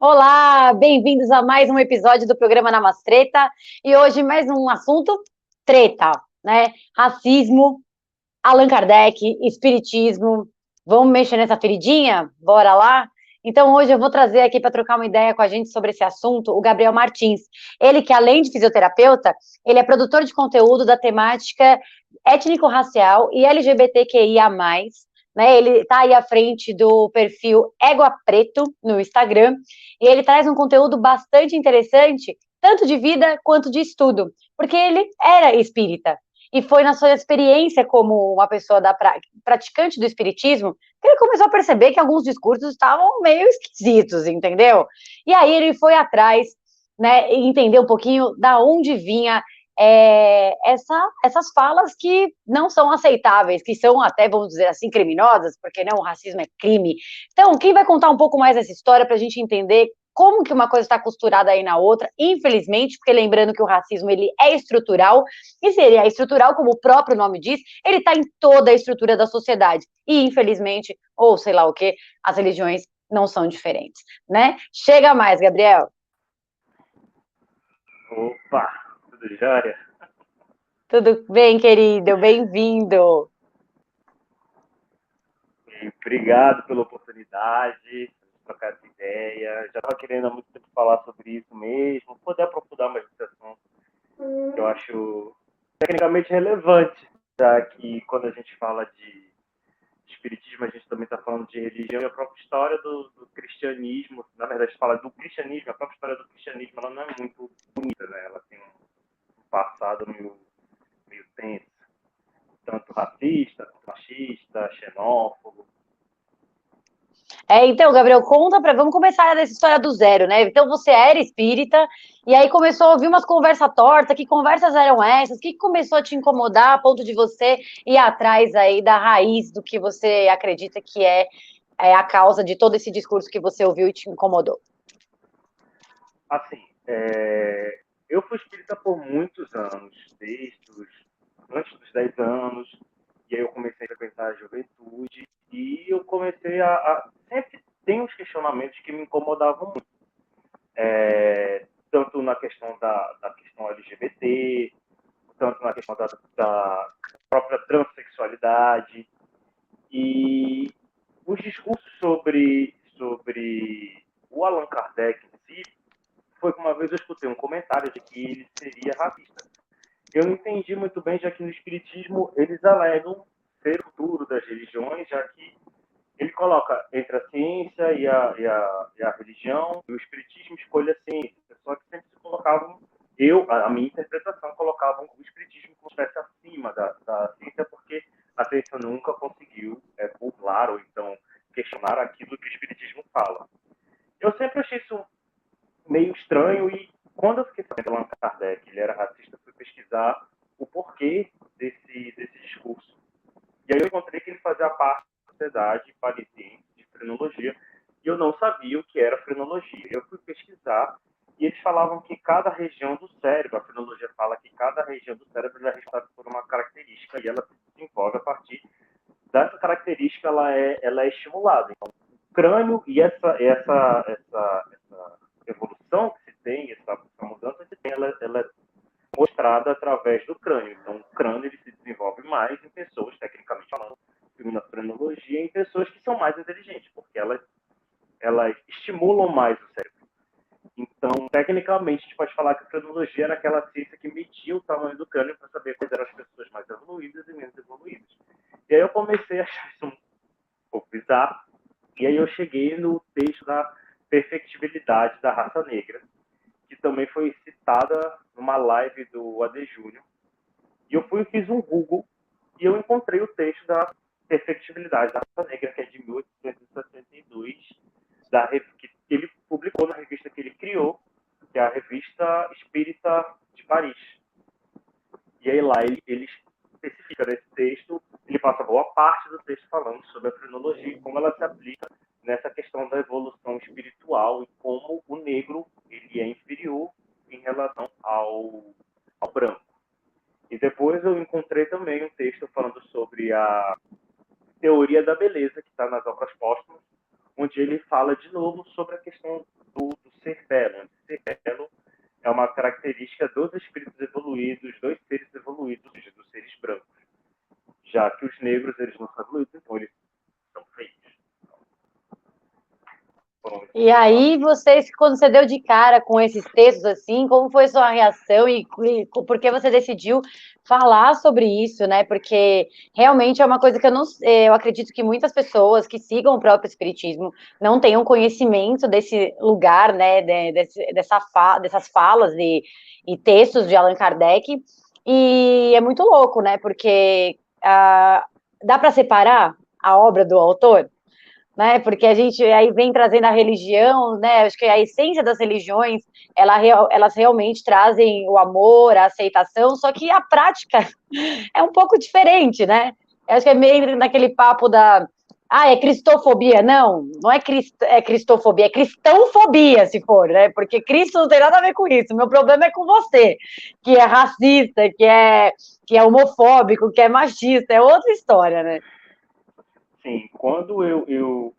Olá, bem-vindos a mais um episódio do programa Namastreta. E hoje mais um assunto treta, né? Racismo, Allan Kardec, espiritismo. Vamos mexer nessa feridinha? Bora lá? Então hoje eu vou trazer aqui para trocar uma ideia com a gente sobre esse assunto o Gabriel Martins. Ele que além de fisioterapeuta, ele é produtor de conteúdo da temática étnico-racial e LGBTQIA+, né? Ele está aí à frente do perfil Égua Preto no Instagram e ele traz um conteúdo bastante interessante, tanto de vida quanto de estudo, porque ele era espírita. E foi na sua experiência como uma pessoa praticante do espiritismo que ele começou a perceber que alguns discursos estavam meio esquisitos, entendeu? E aí ele foi atrás, né, e entender um pouquinho da onde vinha essas falas que não são aceitáveis, que são até, vamos dizer assim, criminosas, porque não, o racismo é crime. Então, quem vai contar um pouco mais essa história para a gente entender como que uma coisa está costurada aí na outra, infelizmente, porque lembrando que o racismo ele é estrutural, e se ele é estrutural, como o próprio nome diz, ele está em toda a estrutura da sociedade. E, infelizmente, ou sei lá o que, as religiões não são diferentes, né? Chega mais, Gabriel. Opa, tudo jóia? Tudo bem, querido? Bem-vindo. E obrigado pela oportunidade de trocar essa ideia. Já estava querendo há muito tempo falar sobre isso mesmo, poder aprofundar mais esse assunto, que eu acho tecnicamente relevante, já que quando a gente fala de espiritismo, a gente também está falando de religião e a própria história do cristianismo. Na verdade, a gente fala do cristianismo, a própria história do cristianismo ela não é muito bonita, né? Ela tem um passado meio tenso, tanto racista, machista, xenófobo. Então, Gabriel, conta para. Vamos começar dessa história do zero, né? Então, você era espírita, e aí começou a ouvir umas conversas tortas. Que conversas eram essas? O que começou a te incomodar a ponto de você ir atrás aí da raiz do que você acredita que é a causa de todo esse discurso que você ouviu e te incomodou? Assim, eu fui espírita por muitos anos, antes dos 10 anos, e aí eu comecei a frequentar a juventude, e eu comecei sempre tem uns questionamentos que me incomodavam muito, tanto na questão da questão LGBT, tanto na questão da própria transexualidade, e os discursos sobre o Allan Kardec em si, foi que uma vez eu escutei um comentário de que ele seria racista. Eu não entendi muito bem, já que no Espiritismo eles alegam ser o futuro das religiões, já que ele coloca entre a ciência e a religião, e o Espiritismo escolhe a ciência, só que sempre se colocavam, a minha interpretação, colocavam o Espiritismo como se estivesse acima da ciência, porque a ciência nunca conseguiu burlar ou então questionar aquilo que o Espiritismo fala. Eu sempre achei isso meio estranho e quando eu fiquei sabendo que Allan Kardec ele era racista, eu fui pesquisar o porquê desse discurso. E aí eu encontrei que ele fazia parte da sociedade parisiense de frenologia e eu não sabia o que era frenologia. Eu fui pesquisar e eles falavam que cada região do cérebro, a frenologia fala que cada região do cérebro é responsável por uma característica e ela se desenvolve a partir dessa característica, ela é estimulada. Então, o crânio e essa evolução que se tem, essa mudança que se tem, ela é mostrada através do crânio. Então, o crânio ele se desenvolve mais em pessoas, tecnicamente falando, segundo a frenologia, em pessoas que são mais inteligentes, porque elas estimulam mais o cérebro. Então, tecnicamente, a gente pode falar que a frenologia era aquela ciência que media o tamanho do crânio para saber quais eram as pessoas mais evoluídas e menos evoluídas. E aí eu comecei a achar isso um pouco bizarro. E aí eu cheguei no texto da perfectibilidade da raça negra, que também foi citada numa live do AD Júnior. E eu fiz um Google e eu encontrei o texto da perfectibilidade da raça negra, que é de 1862, que ele publicou na revista que ele criou, que é a Revista Espírita de Paris. E aí lá ele especifica nesse texto, ele passa boa parte do texto falando sobre a frenologia e como ela se aplica nessa questão da evolução espiritual e como o negro ele é inferior em relação ao branco. E depois eu encontrei também um texto falando sobre a teoria da beleza, que está nas obras póstumas, onde ele fala de novo sobre a questão do ser belo. Ser belo é uma característica dos espíritos evoluídos, dos seres evoluídos, ou seja, dos seres brancos. Já que os negros, eles não são evoluídos, então eles são feios. E aí, quando você deu de cara com esses textos, assim, como foi sua reação e por que você decidiu falar sobre isso, né? Porque realmente é uma coisa que eu acredito que muitas pessoas que sigam o próprio espiritismo não tenham conhecimento desse lugar, né? Dessas falas e textos de Allan Kardec. E é muito louco, né? Porque dá para separar a obra do autor? Né? Porque a gente aí vem trazendo a religião, né? Acho que a essência das religiões, elas realmente trazem o amor, a aceitação, só que a prática é um pouco diferente, né? Eu acho que é meio naquele papo é cristofobia. Não, não é cristofobia, é cristãofobia, se for, né? Porque Cristo não tem nada a ver com isso. Meu problema é com você, que é racista, que é homofóbico, que é machista, é outra história, né? Sim, quando eu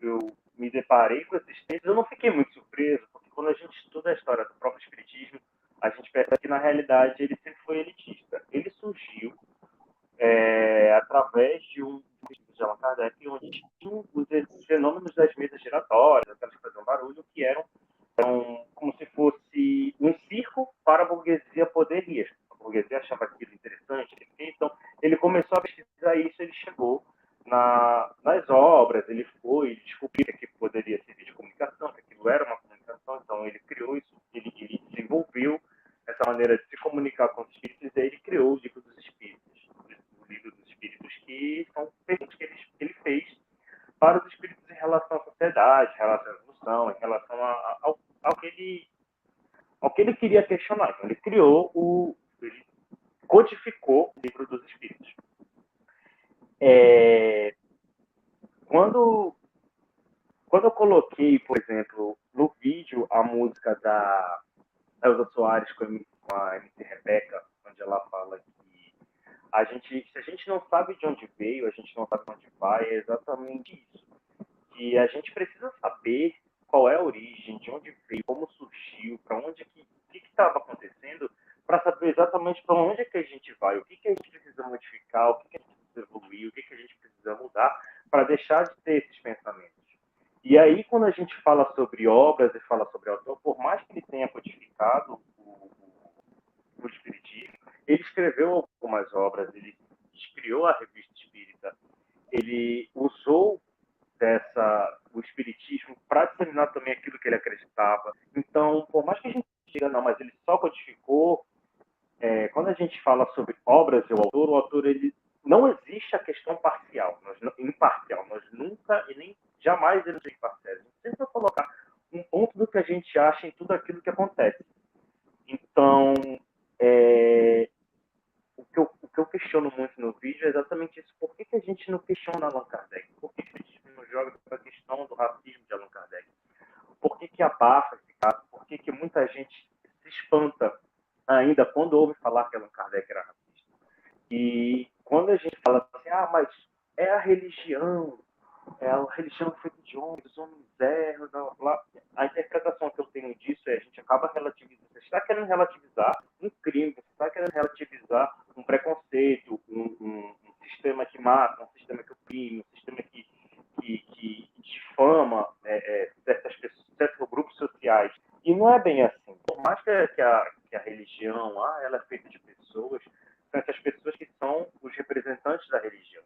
me deparei com esses textos, eu não fiquei muito surpreso, porque quando a gente estuda a história do próprio Espiritismo, a gente percebe que, na realidade, ele sempre foi elitista. Ele surgiu através de um livro de Allan Kardec, onde tinham os fenômenos das mesas giratórias, aquelas que faziam barulho, que eram como se fosse um circo para a burguesia poder rir. A burguesia achava aquilo interessante, então ele começou a pesquisar isso, ele chegou nas obras, ele foi descobriu que aquilo poderia servir de comunicação, que aquilo era uma comunicação, então ele criou isso, ele desenvolveu essa maneira de se comunicar com os espíritos, e aí ele criou o livro dos espíritos, o livro dos espíritos, que são perguntas que ele fez para os espíritos em relação à sociedade, em relação à evolução, em relação ao que ele queria questionar. Então, ele codificou o livro dos espíritos. Quando eu coloquei, por exemplo, no vídeo a música da Elza Soares com a MC Rebeca, onde ela fala que se a gente não sabe de onde veio, a gente não sabe de onde vai, é exatamente isso. E a gente precisa saber qual é a origem, de onde veio, como surgiu, para onde que estava acontecendo, para saber exatamente para onde é que a gente vai, o que a gente precisa modificar, o que a gente precisa evoluir, o que a gente precisa mudar, para deixar de ter esses pensamentos. E aí, quando a gente fala sobre obras e fala sobre autor, por mais que ele tenha codificado o Espiritismo, ele escreveu algumas obras, ele criou a Revista Espírita, ele usou o espiritismo para disseminar também aquilo que ele acreditava. Então, por mais que a gente diga, não, mas ele só codificou, quando a gente fala sobre obras e o autor, ele não existe a questão parcial, imparcial. Nós nunca e nem jamais iremos ser imparciais. A gente sempre vai colocar um ponto do que a gente acha em tudo aquilo que acontece. Então, o que eu questiono muito no vídeo é exatamente isso. Por que a gente não questiona Allan Kardec? Por que a gente não joga para a questão do racismo de Allan Kardec? Por que abafa esse caso? Por que muita gente se espanta ainda quando ouve falar que Allan Kardec era racista? E quando a gente fala assim, mas é a religião feita de homens, os homens erram, blá, blá, blá. A interpretação que eu tenho disso é a gente acaba relativizando. Você está querendo relativizar um crime, você está querendo relativizar um preconceito, um sistema que mata, um sistema que oprime, um sistema que difama certas pessoas, certos grupos sociais. E não é bem assim. Por mais que a religião ela é feita de pessoas, são essas pessoas que são os representantes da religião.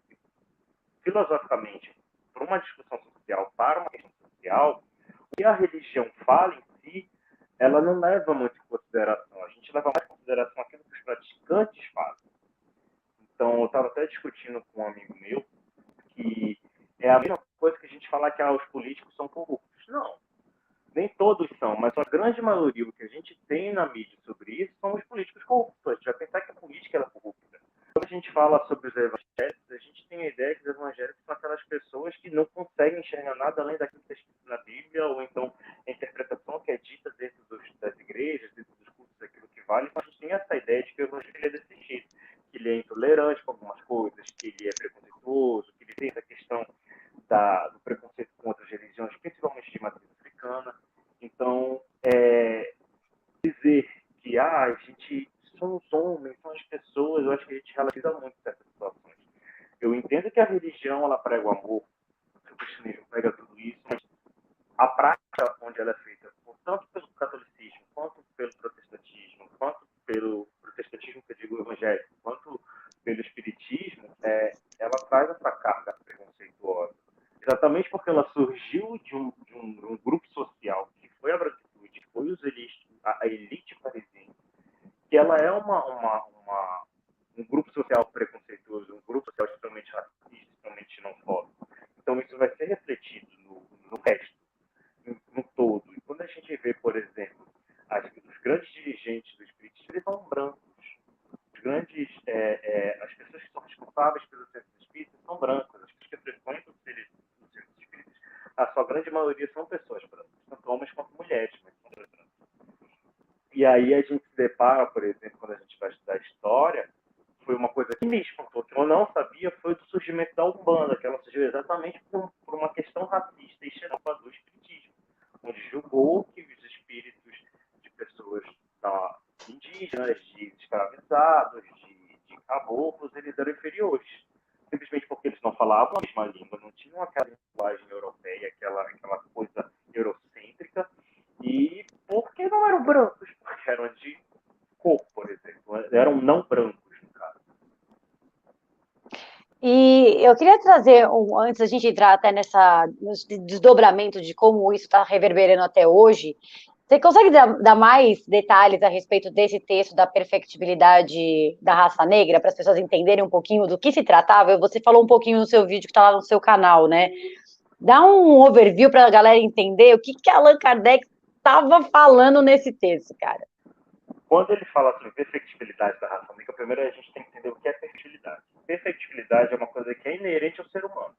Filosoficamente, por uma discussão social, para uma questão social, o que a religião fala em si, ela não leva muito em consideração. A gente leva mais em consideração aquilo que os praticantes fazem. Então, eu estava até discutindo com um amigo meu que é a mesma coisa que a gente falar que os políticos são corruptos. Não, nem todos são, mas a grande maioria, o que a gente tem na mídia sobre isso, são os políticos corruptos. A gente vai pensar que a política é corrupta. Quando a gente fala sobre os evangélicos, a gente tem a ideia que os evangélicos são aquelas pessoas que não conseguem enxergar nada além daquilo que está escrito na Bíblia, ou então a interpretação que é dita dentro das igrejas, dentro dos cultos, daquilo que vale. Então a gente tem essa ideia de que o evangelho é desse jeito, que ele é intolerante com algumas coisas, que ele é preconceituoso, que ele tem essa questão do preconceito com outras religiões, principalmente de matriz africana. Então, relativiza muito certas situações. Eu entendo que a religião, ela prega o amor, o cristianismo prega tudo isso, mas a prática onde ela é feita, tanto pelo catolicismo, quanto pelo protestantismo, quanto pelo protestantismo, que eu digo evangélico, quanto pelo espiritismo, ela traz essa carga preconceituosa. Exatamente porque ela surgiu de um grupo social, que foi a branquitude, que foi a elite parisiense, que ela é um grupo social preconceituoso, um grupo social extremamente racista, extremamente xenofóbico. Então isso vai ser refletido no resto, no todo. E quando a gente vê, por exemplo, os grandes dirigentes do espiritismo, eles são brancos. As pessoas que são responsáveis pelos centros espíritas são brancas. As pessoas que frequentam os centros espíritas, a sua grande maioria são pessoas brancas, tanto homens quanto mulheres, mas são brancas. E aí a gente se depara, por exemplo, quando a gente vai estudar história, foi uma coisa que me espantou, que eu não sabia, foi do surgimento da Umbanda, que ela surgiu exatamente por uma questão racista e xenófoba do espiritismo, onde julgou que os espíritos de pessoas indígenas, de escravizados, de caboclos, eles eram inferiores. Simplesmente porque eles não falavam a mesma língua, não tinham aquela linguagem europeia, aquela coisa eurocêntrica, e porque não eram brancos, porque eram de cor, por exemplo, eram não brancos, no caso. E eu queria trazer, antes da gente entrar até no desdobramento de como isso está reverberando até hoje, você consegue dar mais detalhes a respeito desse texto da perfectibilidade da raça negra, para as pessoas entenderem um pouquinho do que se tratava? Você falou um pouquinho no seu vídeo que está lá no seu canal, né? Dá um overview para a galera entender o que Allan Kardec estava falando nesse texto, cara. Quando ele fala sobre perfectibilidade da raça negra, primeiro a gente tem que entender o que é perfectibilidade. Perfectibilidade é uma coisa que é inerente ao ser humano.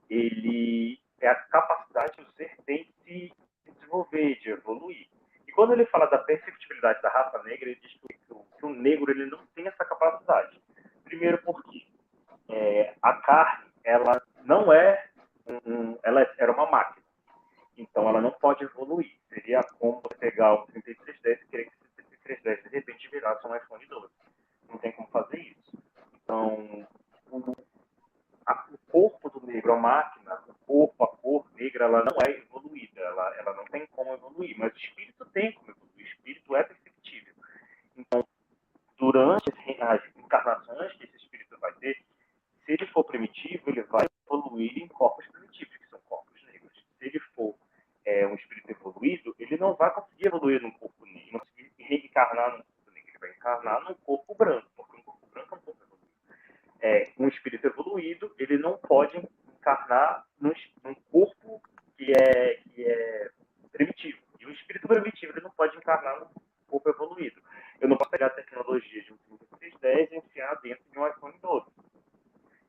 Ele é a capacidade que o ser tem de se desenvolver, de evoluir. E quando ele fala da perfectibilidade da raça negra, ele diz que o negro ele não tem essa capacidade. Primeiro porque a carne, ela não ela era uma máquina. Então ela não pode evoluir. Seria como você pegar o 3310 e querer que esse 3310 de repente virasse um iPhone 12. Não tem como fazer isso. Então, o corpo do negro, a máquina, a cor negra, ela não é evoluída, ela não tem como evoluir, mas o espírito tem como evoluir, o espírito é perfectível. Então, durante as encarnações que esse espírito vai ter, se ele for primitivo, ele vai evoluir em corpos primitivos, que são corpos negros. Se ele for um espírito evoluído, ele não vai conseguir evoluir num corpo negro, não vai conseguir reencarnar num corpo negro, ele vai encarnar num corpo branco, porque um corpo branco é um corpo evoluído. Um espírito evoluído, ele não pode encarnar num corpo que é primitivo. E um espírito primitivo, ele não pode encarnar num corpo evoluído. Eu não posso pegar a tecnologia de um 3310 e enfiar dentro de um iPhone 12.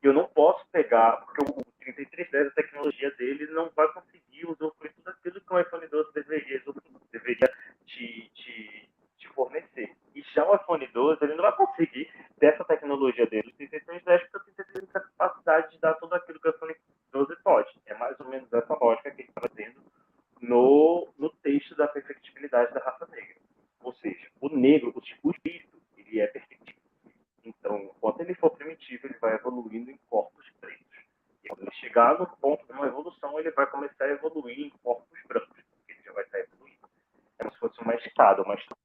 Eu não posso pegar, porque o 3310, a tecnologia dele não vai conseguir usufruir tudo aquilo que o iPhone 12 deveria te fornecer. E já o iPhone 12, ele não vai conseguir ter essa tecnologia dele. O 3310, porque o 3310 tem a capacidade de dar tudo aquilo que o iPhone 12 pode. É mais ou menos essa lógica que ele está trazendo no texto da perfectibilidade da raça negra. Ou seja, o negro, o espírito, ele é perfectível. Então, enquanto ele for primitivo, ele vai evoluindo em corpos pretos. E quando ele chegar no ponto de uma evolução, ele vai começar a evoluir em corpos brancos, porque ele já vai estar evoluindo. É como se fosse uma escada, uma estrutura.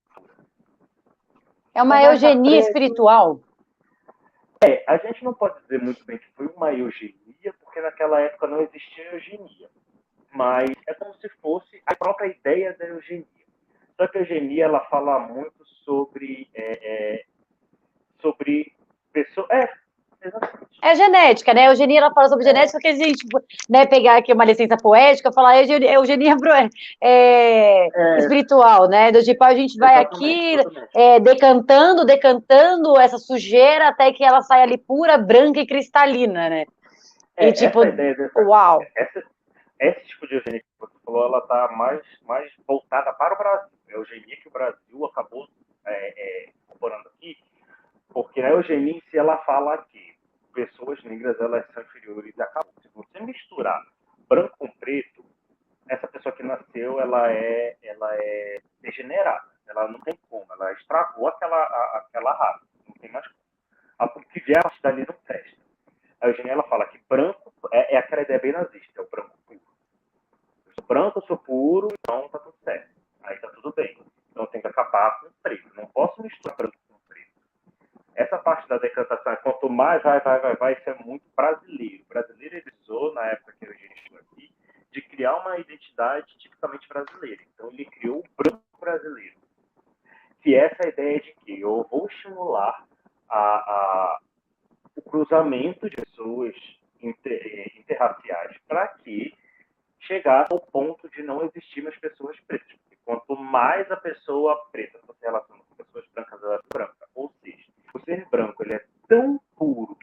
É uma eugenia espiritual. A gente não pode dizer muito bem que foi uma eugenia, porque naquela época não existia eugenia. Mas é como se fosse a própria ideia da eugenia. Só que a eugenia, ela fala muito sobre pessoas. Exatamente. É genética, né? A eugenia, ela fala sobre genética, porque a gente, né, pegar aqui uma licença poética, falar eugenia espiritual, né? Do tipo, a gente vai aqui decantando essa sujeira até que ela saia ali pura, branca e cristalina, né? E tipo, essa ideia uau! Esse tipo de eugenia que você falou, ela está mais voltada para o Brasil. A eugenia que o Brasil acabou incorporando aqui, porque a eugenia em si, ela fala que pessoas negras, elas são inferiores e acabam. Se você misturar branco com preto, essa pessoa que nasceu, ela é degenerada. Ela não tem como, ela estragou aquela raça. Não tem mais como. O que vier a partir dali não presta. A Eugênia, ela fala que branco é aquela ideia bem nazista, é o branco puro. Eu sou branco, eu sou puro, então tá tudo certo. Aí tá tudo bem. Então tem que acabar com o preto. Não posso misturar branco com preto. Essa parte da decantação, quanto mais vai, isso é muito brasileiro. O brasileiro ele usou, na época que a Eugênia chegou aqui, de criar uma identidade tipicamente brasileira. Então ele criou o branco brasileiro. Que é essa ideia de que eu vou estimular o cruzamento de pessoas interraciais para que chegasse ao ponto de não existir mais pessoas pretas. Porque quanto mais a pessoa preta se relaciona com pessoas brancas, ela é branca. Ou seja, o ser branco ele é tão puro,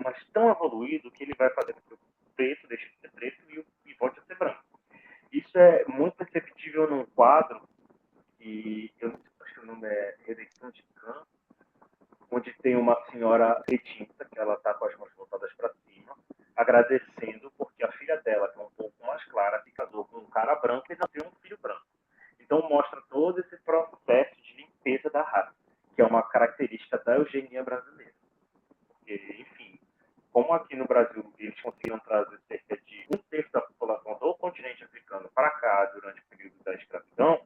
mas tão evoluído que ele vai fazer com que o preto deixe de ser preto e volte a ser branco. Isso é muito perceptível num quadro que eu acho que o nome é Redenção de Khan, onde tem uma senhora retinta, que ela está com as mãos voltadas para cima, agradecendo porque a filha dela, que é um pouco mais clara, se casou com um cara branco e nasceu um filho branco. Então mostra todo esse processo de limpeza da raça, que é uma característica da eugenia brasileira. Porque, enfim, como aqui no Brasil eles conseguiram trazer cerca de 1/3 da população do continente africano para cá durante o período da escravidão,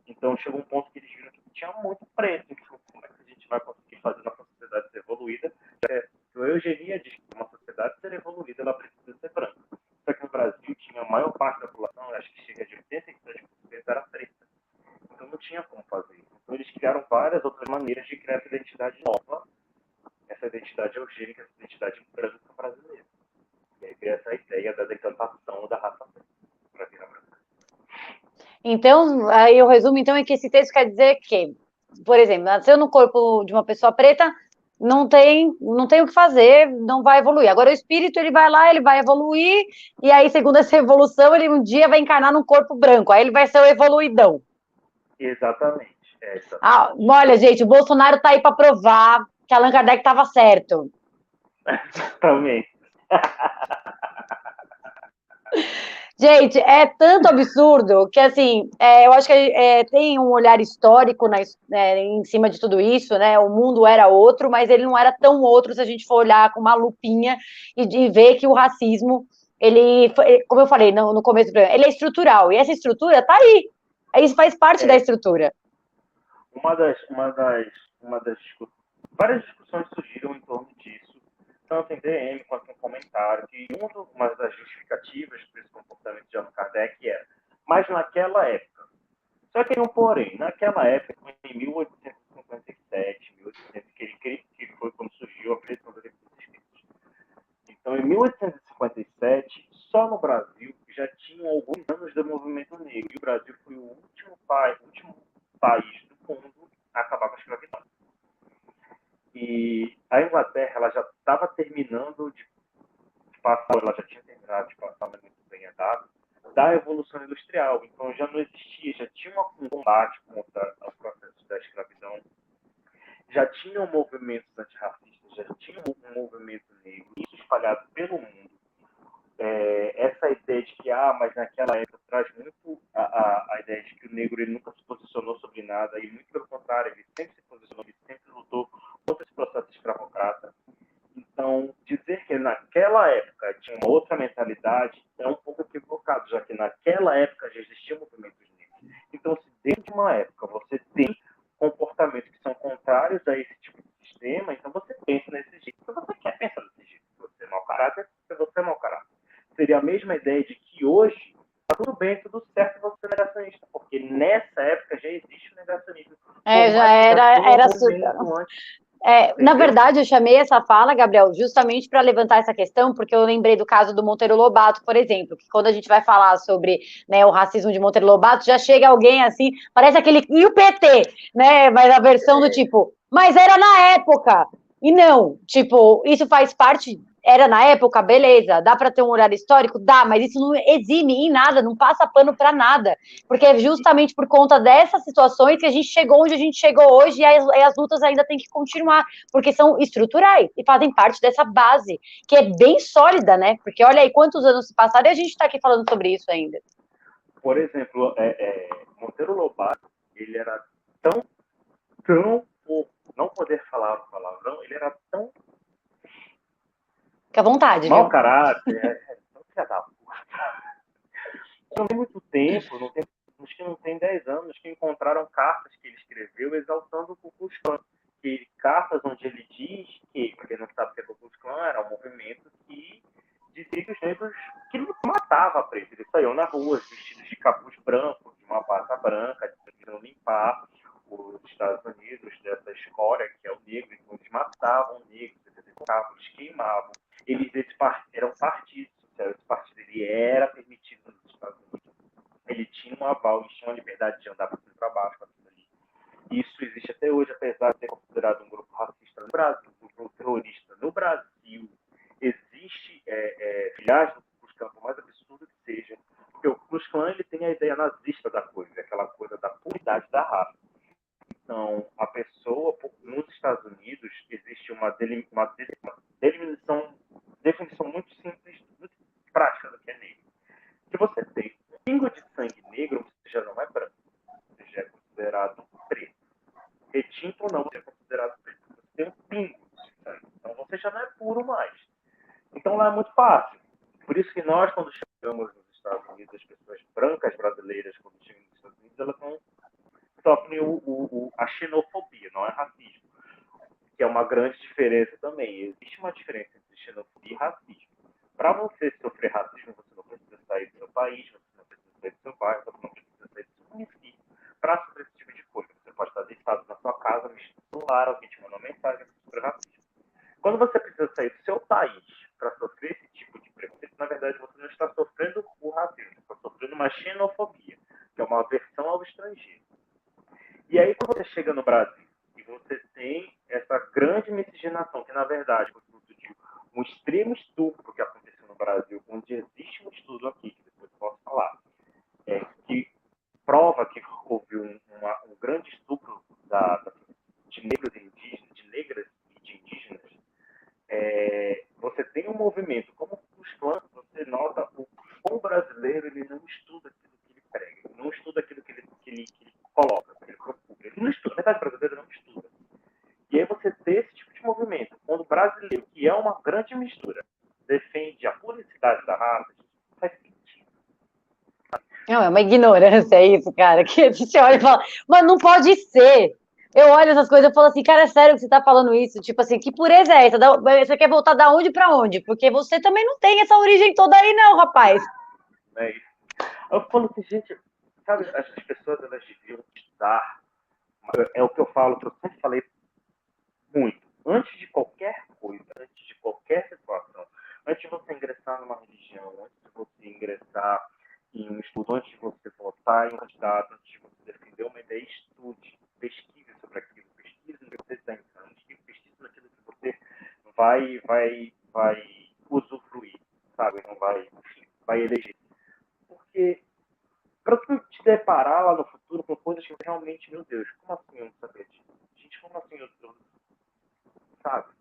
então chegou um ponto que eles viram que tinha muito preto. Então, como é que a gente vai conseguir fazer nossa sociedade ser evoluída? A eugenia diz que uma sociedade ser evoluída, ela precisa ser branca. Só que no Brasil tinha a maior parte da população, acho que chega de 87%, era preta. Então não tinha como fazer isso. Então eles criaram várias outras maneiras de criar essa identidade nova, essa identidade eugênica, essa identidade branca brasileira. E aí veio essa ideia da decantação da raça preta para virar branca. Então, aí o resumo então é que esse texto quer dizer que, por exemplo, nasceu no corpo de uma pessoa preta, não tem o que fazer, não vai evoluir. Agora o espírito ele vai lá, ele vai evoluir, e aí, segundo essa evolução, ele um dia vai encarnar num corpo branco, aí ele vai ser o evoluidão. Exatamente. Olha, gente, o Bolsonaro tá aí para provar que Allan Kardec estava certo. Exatamente. Gente, é tanto absurdo que, assim, eu acho que tem um olhar histórico em cima de tudo isso, né? O mundo era outro, mas ele não era tão outro se a gente for olhar com uma lupinha e ver que o racismo, ele, como eu falei no começo do programa, ele é estrutural, e essa estrutura tá aí. Isso faz parte da estrutura. Várias discussões surgiram em torno disso, tanto em DM quanto em comentário, que uma das justificativas para esse comportamento de Allan Kardec era, mas naquela época. Só que tem um porém, naquela época, em 1857, 1800, que foi quando surgiu a Preço dos Espíritos. Então, em 1857, só no Brasil já tinham alguns anos do movimento negro, e o Brasil foi o último país do mundo a acabar com a escravidão. E a Inglaterra ela já estava terminando de passar, ela já tinha terminado de passar, mas muito bem andado, da Evolução Industrial. Então já não existia, já tinha um combate contra os processos da escravidão, já tinham movimentos antirracistas, já tinha um movimento negro, isso espalhado pelo mundo. Essa ideia de que, mas naquela época traz muito a ideia de que o negro ele nunca se posicionou sobre nada, e muito pelo contrário, ele sempre se posicionou, ele sempre lutou contra esse processo escravocrata. Então, dizer que naquela época tinha uma outra mentalidade é um pouco equivocado, já que naquela época já existiam movimentos negros. Então, se dentro de uma época você tem comportamentos que são contrários a esse tipo de sistema, então você pensa nesse jeito, porque você quer pensar desse jeito. Se você é mau caráter, você é mau caráter. Seria a mesma ideia de que hoje tá tudo bem, tudo certo você ser negacionista, porque nessa época já existe o negacionismo. Já era na verdade, eu chamei essa fala, Gabriel, justamente para levantar essa questão, porque eu lembrei do caso do Monteiro Lobato, por exemplo, que quando a gente vai falar sobre, né, o racismo de Monteiro Lobato, já chega alguém assim, parece aquele, e o PT, né, mas a versão do tipo, mas era na época, e não, tipo, isso faz parte, era na época, beleza, dá para ter um olhar histórico? Dá, mas isso não exime em nada, não passa pano para nada, porque é justamente por conta dessas situações que a gente chegou onde a gente chegou hoje e as lutas ainda têm que continuar, porque são estruturais e fazem parte dessa base, que é bem sólida, né? Porque olha aí quantos anos se passaram e a gente está aqui falando sobre isso ainda. Por exemplo, Monteiro Lobato, ele era tão não poder falar o palavrão, ele era tão Fica à vontade, mau viu? caráter, tão filha da puta. Não tem muito tempo, acho que não tem 10 anos, que encontraram cartas que ele escreveu exaltando o Ku Klux Klan. Cartas onde ele diz que, para quem não sabe o que é o Ku Klux Klan, era um movimento que dizia que os negros que matava preto. Eles saíam na rua vestidos de capuz branco, de uma bata branca, tentando limpar os Estados Unidos dessa escória que é o negro. Então eles matavam negros, eles queimavam. Eram partidos sociais. Esse partido ele era permitido nos Estados Unidos. Ele tinha um aval, eles tinham a liberdade de andar para cima e para baixo, para cima ali. Isso existe até hoje, apesar de ser considerado um grupo racista no Brasil, um grupo terrorista no Brasil. Existe filiais do Ku Klux Klan, por mais absurdo que seja, porque o Ku Klux Klan ele tem a ideia nazista da coisa, aquela coisa da puridade da raça. Então, a pessoa, nos Estados Unidos, existe uma definição muito simples, muito prática do que é negro. Se você tem um pingo de sangue negro, você já não é branco, você já é considerado preto. Retinto ou não, você é considerado preto. Você tem um pingo de sangue, então você já não é puro mais. Então lá é muito fácil. Por isso que nós, quando chegamos nos Estados Unidos, as pessoas brancas brasileiras, quando chegam nos Estados Unidos, elas sofrem a xenofobia, não é racismo, que é uma grande diferença também. Existe uma diferença entre xenofobia e racismo. Para você sofrer racismo, você não precisa sair do seu país, você não precisa sair do seu bairro, você não precisa sair do seu município para sofrer esse tipo de coisa. Você pode estar deitado na sua casa, mexendo no celular, alguém te manda uma mensagem sobre racismo. Quando você precisa sair do seu país para sofrer esse tipo de preconceito, na verdade você não está sofrendo o racismo, você está sofrendo uma xenofobia, que é uma aversão ao estrangeiro. E aí, quando você chega no Brasil e você tem essa grande miscigenação, que na verdade foi fruto de um extremo estupro que aconteceu no Brasil, onde existe um estudo aqui, que depois eu posso falar, que prova que houve um grande estupro de negros e indígenas, de negras e de indígenas. Você tem um movimento como o Ku Klux Klan, você nota o brasileiro ele não estuda aquilo que ele prega, ele não estuda aquilo que ele coloca, que ele procura. Ele não estuda, a verdade, o brasileiro não estuda. E aí você tem esse tipo de movimento, quando o brasileiro, que é uma grande mistura, defende a puricidade da raça, isso faz sentido. Não, é uma ignorância isso, cara, que a gente olha e fala, mas não pode ser. Eu olho essas coisas e falo assim, cara, é sério que você tá falando isso? Tipo assim, que pureza é essa? Você quer voltar da onde pra onde? Porque você também não tem essa origem toda aí, não, rapaz. É isso. Eu falo assim, gente, sabe, as pessoas elas deviam estudar. É o que eu falo, que eu sempre falei muito. Antes de qualquer coisa, antes de qualquer situação, antes de você ingressar numa religião, antes de você ingressar em um estudo, antes de você votar em um candidato, antes de você defender uma ideia, estude, pesquise sobre aquilo, pesquise no que você está entrando, pesquise naquilo que você vai usufruir, sabe? Não vai eleger. Porque para tu te deparar lá no futuro com coisas que realmente, meu Deus, como assim eu não sabia disso? Gente, como assim eu sabe?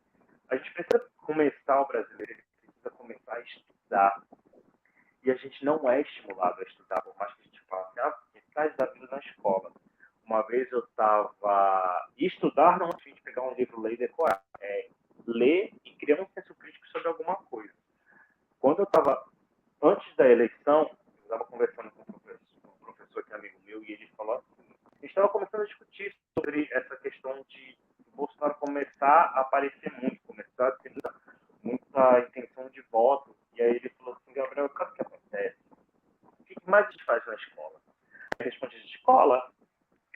A gente precisa começar, o brasileiro ele precisa começar a estudar. E a gente não é estimulado a estudar, por mais que a gente fale, metade da vida na escola. Uma vez eu estava. Estudar não é a gente pegar um livro, ler e decorar. É ler e criar um senso crítico sobre alguma coisa. Quando eu estava. Antes da eleição, eu estava conversando com um professor que é amigo meu, e ele falou assim: a gente estava começando a discutir sobre essa questão de Bolsonaro começar a aparecer muito, começar a ter muita intenção de voto. E aí ele falou assim: Gabriel, sabe o que acontece? O que mais a gente faz na escola? Eu respondi: de escola?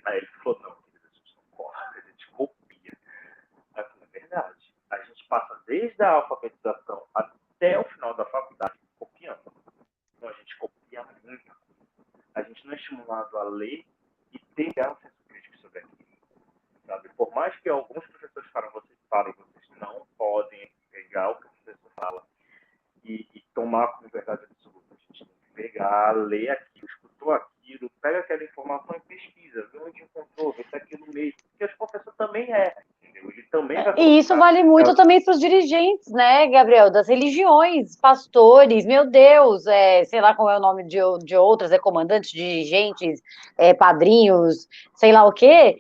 Aí ele falou: não, a gente não corre, a gente copia. Aí eu falei: é verdade. A gente passa desde a alfabetização até o final da faculdade copiando. Então a gente copia muito. A gente não é estimulado a ler e ter um senso crítico sobre aquilo. Sabe? Por mais que alguns professores vocês não podem pegar o que o professor fala e tomar como verdade absoluta. A gente tem que pegar, ler aquilo, escutou aquilo, pega aquela informação e pesquisa, vê onde encontrou, vê se é aquilo mesmo. Porque os professores também erram, entendeu? Eles também vai E isso colocar... vale muito também para os dirigentes, né, Gabriel? Das religiões, pastores, meu Deus, sei lá qual é o nome de outras, comandantes, dirigentes, padrinhos, sei lá o quê.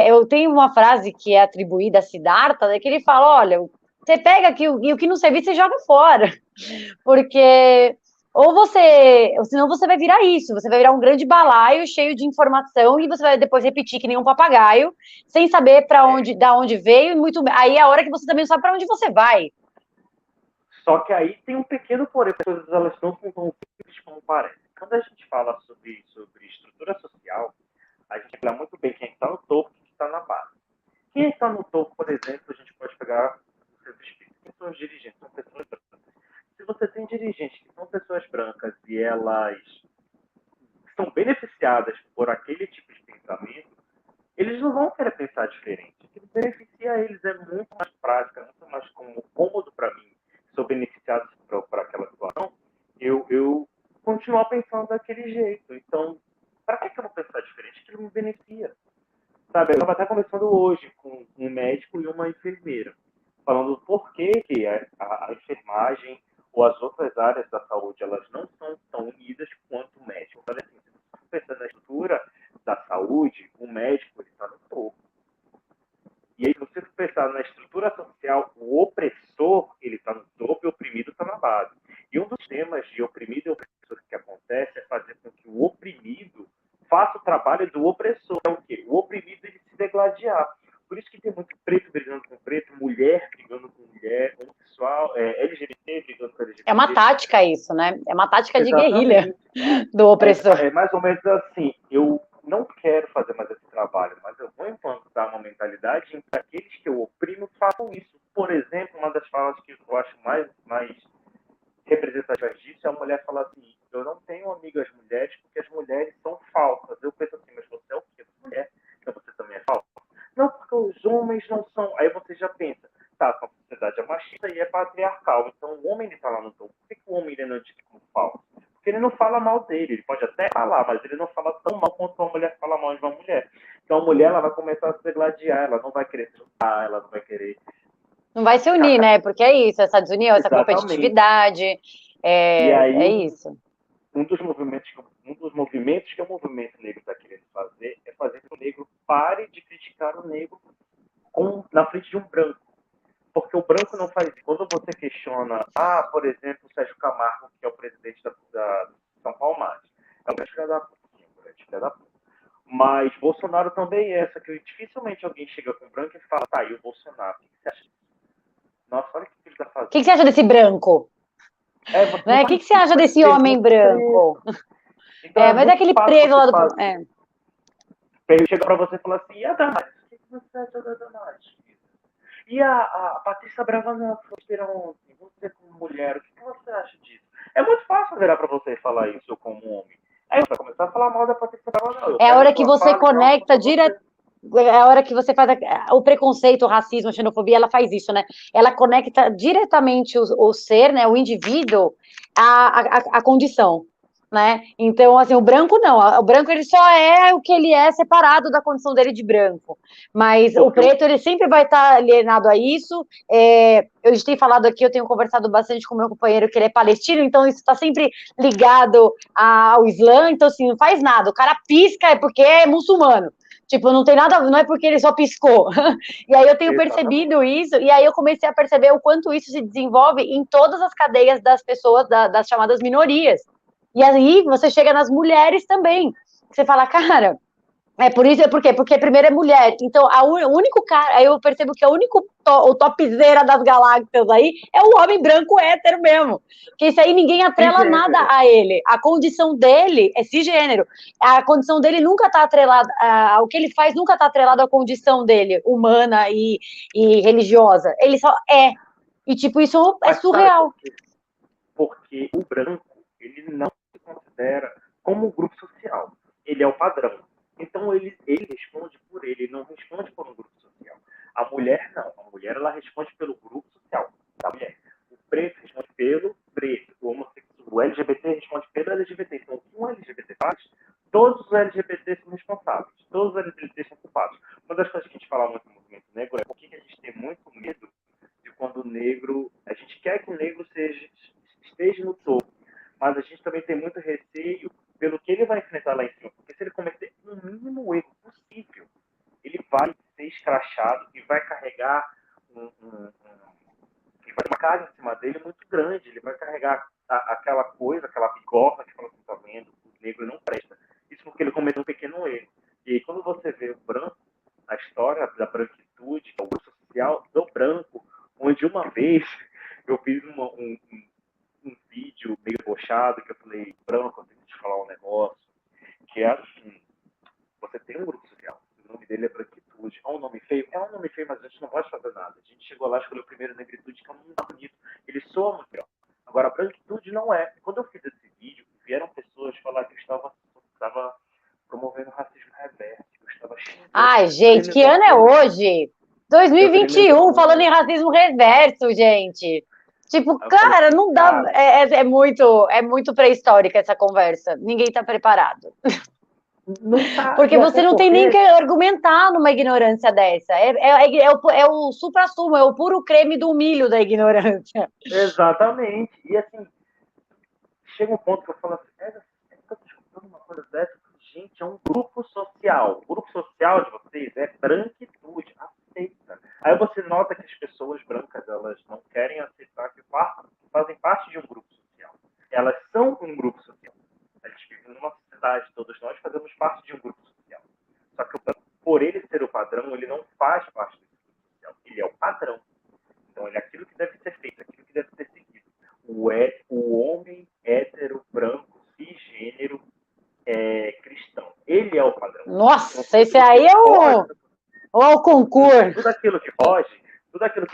Eu tenho uma frase que é atribuída a Siddhartha, né, que ele fala: olha, você pega aqui e o que não servir, você joga fora. Porque ou senão você vai virar isso, você vai virar um grande balaio cheio de informação e você vai depois repetir que nem um papagaio, sem saber da onde veio, e muito aí é a hora que você também não sabe para onde você vai. Só que aí tem um pequeno porém, as coisas elas não são tão simples como parece. Quando a gente fala sobre estrutura social, a gente fala muito bem quem está no topo e quem está na base. Quem está no topo, por exemplo, a gente pode pegar os seus espíritos. Quem são os dirigentes? São pessoas brancas. Se você tem dirigentes que são pessoas brancas e elas são beneficiadas por aquele tipo de pensamento, eles não vão querer pensar diferente. O que beneficia eles é muito mais prático, é muito mais cômodo para mim. Sou beneficiado por aquela situação, eu continuar pensando daquele jeito. Então, para que eu vou pensar diferente? Que ele me beneficia. Sabe, eu estava até conversando hoje com um médico e uma enfermeira, falando por que a enfermagem ou as outras áreas da saúde elas não são tão unidas quanto o médico. Eu falei assim, se você pensar na estrutura da saúde, o médico está no topo. E aí, se você pensar na estrutura social, o opressor ele está no topo e o oprimido está na base. E um dos temas de oprimido e opressor que acontece é fazer com que o oprimido faça o trabalho do opressor. É o quê? O oprimido ele se degladiar. Por isso que tem muito preto brigando com preto, mulher brigando com mulher, homossexual, LGBT brigando com LGBT. É uma tática isso, né? É uma tática de Exatamente. guerrilha do opressor. É mais ou menos assim, eu não quero fazer mais esse trabalho, mas eu vou implantar uma mentalidade em que aqueles que eu oprimo façam isso. Por exemplo, uma das falas que eu acho mais representativas disso é a mulher falar assim, eu não tenho amigas mulheres porque as mulheres são falsas. Eu penso assim, mas você é o quê? Mulher? Então você também é falsa? Não, porque os homens não são... Aí você já pensa, tá, a sociedade é machista e é patriarcal, então o homem está lá no topo. Por que o homem ele não é dito como falso? Porque ele não fala mal dele, ele pode até falar, mas ele não fala tão mal quanto uma mulher fala mal de uma mulher. Então a mulher ela vai começar a se degladiar, ela não vai querer se juntar, ela não vai querer... Não vai se unir, né? Porque é isso, essa desunião, essa Exatamente. competitividade, E é aí isso. um dos movimentos que o movimento negro está querendo fazer é fazer que o negro pare de criticar o negro na frente de um branco. Porque o branco não faz isso. Quando você questiona, por exemplo, o Sérgio Camargo, que é o presidente da São Paulo Mais, é um grande filho da puta. Mas Bolsonaro também é essa, que dificilmente alguém chega com o branco e fala, tá, e o Bolsonaro, o que você acha disso? Nossa, olha o que ele está O que fazendo. você acha desse branco? Você não Né? O faz que você isso, acha mas desse homem pergunta preso. branco? Então é Mas é muito aquele fácil preso você lá do. fazer. Ele chega pra você e fala assim, e a Damares? O que você acha da Damares? E a Patrícia Braga na fronteira ontem? Você como mulher, o que você acha disso? É muito fácil virar pra você e falar isso, eu como homem. Aí você vai começar a falar mal da Patrícia Braga, não. Eu É a pego a hora que sua você fala e jogo conecta pra você. direto. É a hora que você faz o preconceito, o racismo, a xenofobia, ela faz isso, né? Ela conecta diretamente o ser, né, o indivíduo, à condição, né? Então, assim, o branco não. O branco, ele só é o que ele é separado da condição dele de branco. Mas o Porque eu... preto, ele sempre vai estar alienado a isso. Eu tenho falado aqui, eu tenho conversado bastante com o meu companheiro, que ele é palestino, então isso está sempre ligado ao Islã. Então, assim, não faz nada. O cara pisca é porque é muçulmano. Tipo, não tem nada, não é porque ele só piscou. E aí eu tenho Exatamente. percebido isso, e aí eu comecei a perceber o quanto isso se desenvolve em todas as cadeias das pessoas, das chamadas minorias. E aí você chega nas mulheres também. Você fala, cara, por isso, por quê? Porque primeiro é mulher. Então, o único cara, aí eu percebo que o topzera das galáxias aí é o homem branco hétero mesmo. Porque isso aí ninguém atrela nada Cisgênero. a ele. A condição dele é cisgênero. A condição dele nunca está atrelada, o que ele faz nunca está atrelado à condição dele, humana e religiosa. Ele só é. E, tipo, isso é Mas sabe surreal. por quê? Porque o branco, ele não se considera como um grupo social. Ele é o padrão. Então, ele responde por ele não responde por um grupo social. A mulher, não. A mulher, ela responde pelo grupo social da mulher. O preto responde pelo preto. O LGBT responde pelo LGBT. Então, o que um LGBT faz, todos os LGBT são responsáveis. Todos os LGBT são culpados. Uma das coisas que a gente fala muito no movimento negro é por que a gente tem negro, a gente quer que o negro esteja no topo, mas a gente também tem muito receio pelo que ele vai enfrentar lá em cima, porque se ele cometer o mínimo erro possível, ele vai ser escrachado e vai carregar uma carga em cima dele muito grande, ele vai carregar aquela coisa, aquela bigorna que você está vendo, o negro não presta. Isso porque ele cometeu um pequeno erro. E aí, quando você vê o branco, a história da branquitude, o grupo social do branco, onde uma vez eu fiz um vídeo meio debochado, que eu falei, branco, eu tenho que te falar um negócio, que é assim, você tem um grupo social, o nome dele é branquitude, é um nome feio, mas a gente não pode fazer nada. A gente chegou lá, escolheu primeiro negritude, que é um nome bonito, ele soa muito legal. Agora, branquitude não é. Quando eu fiz esse vídeo, vieram pessoas falar que eu estava promovendo racismo reverso, que eu estava xingando. Ai, gente, que ano é hoje? 2021, falando em racismo reverso, gente. Tipo, cara, não dá. É muito pré-histórica essa conversa. Ninguém tá preparado. Porque você não tem nem que argumentar numa ignorância dessa. É o supra-sumo, é o puro creme do milho da ignorância. Exatamente. E assim, chega um ponto que eu falo assim, eu tô escutando uma coisa dessa, gente, é um grupo social. O grupo social de vocês é branquitude, aceita. Aí você nota que as pessoas brancas, elas não querem aceitar que fazem parte de um grupo social. Elas são um grupo social. A gente vive numa sociedade, todos nós fazemos parte de um grupo social. Só que por ele ser o padrão, ele não faz parte desse grupo social. Ele é o padrão. Então, ele é aquilo que deve ser feito, aquilo que deve ser seguido. O homem hétero, branco, cisgênero, cristão. Ele é o padrão. Nossa, então, esse aí é o concurso. Tudo aquilo que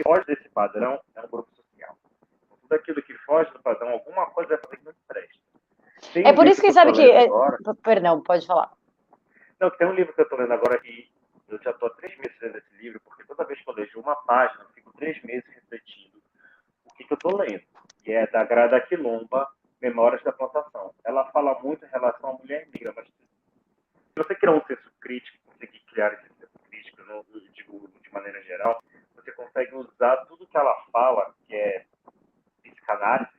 foge desse padrão é um grupo social. Tudo aquilo que foge do padrão, alguma coisa que não presta. É por isso que sabe que... Perdão, pode falar. Não, tem um livro que eu estou lendo agora que eu já estou há 3 meses lendo esse livro, porque toda vez que eu leio uma página, eu fico 3 meses refletindo o que eu estou lendo. E é da Grada Quilomba, Memórias da Plantação. Ela fala muito em relação à mulher negra, mas se você criar um senso crítico, conseguir criar esse senso crítico, eu digo de maneira geral, você consegue usar tudo que ela fala, que é psicanálise,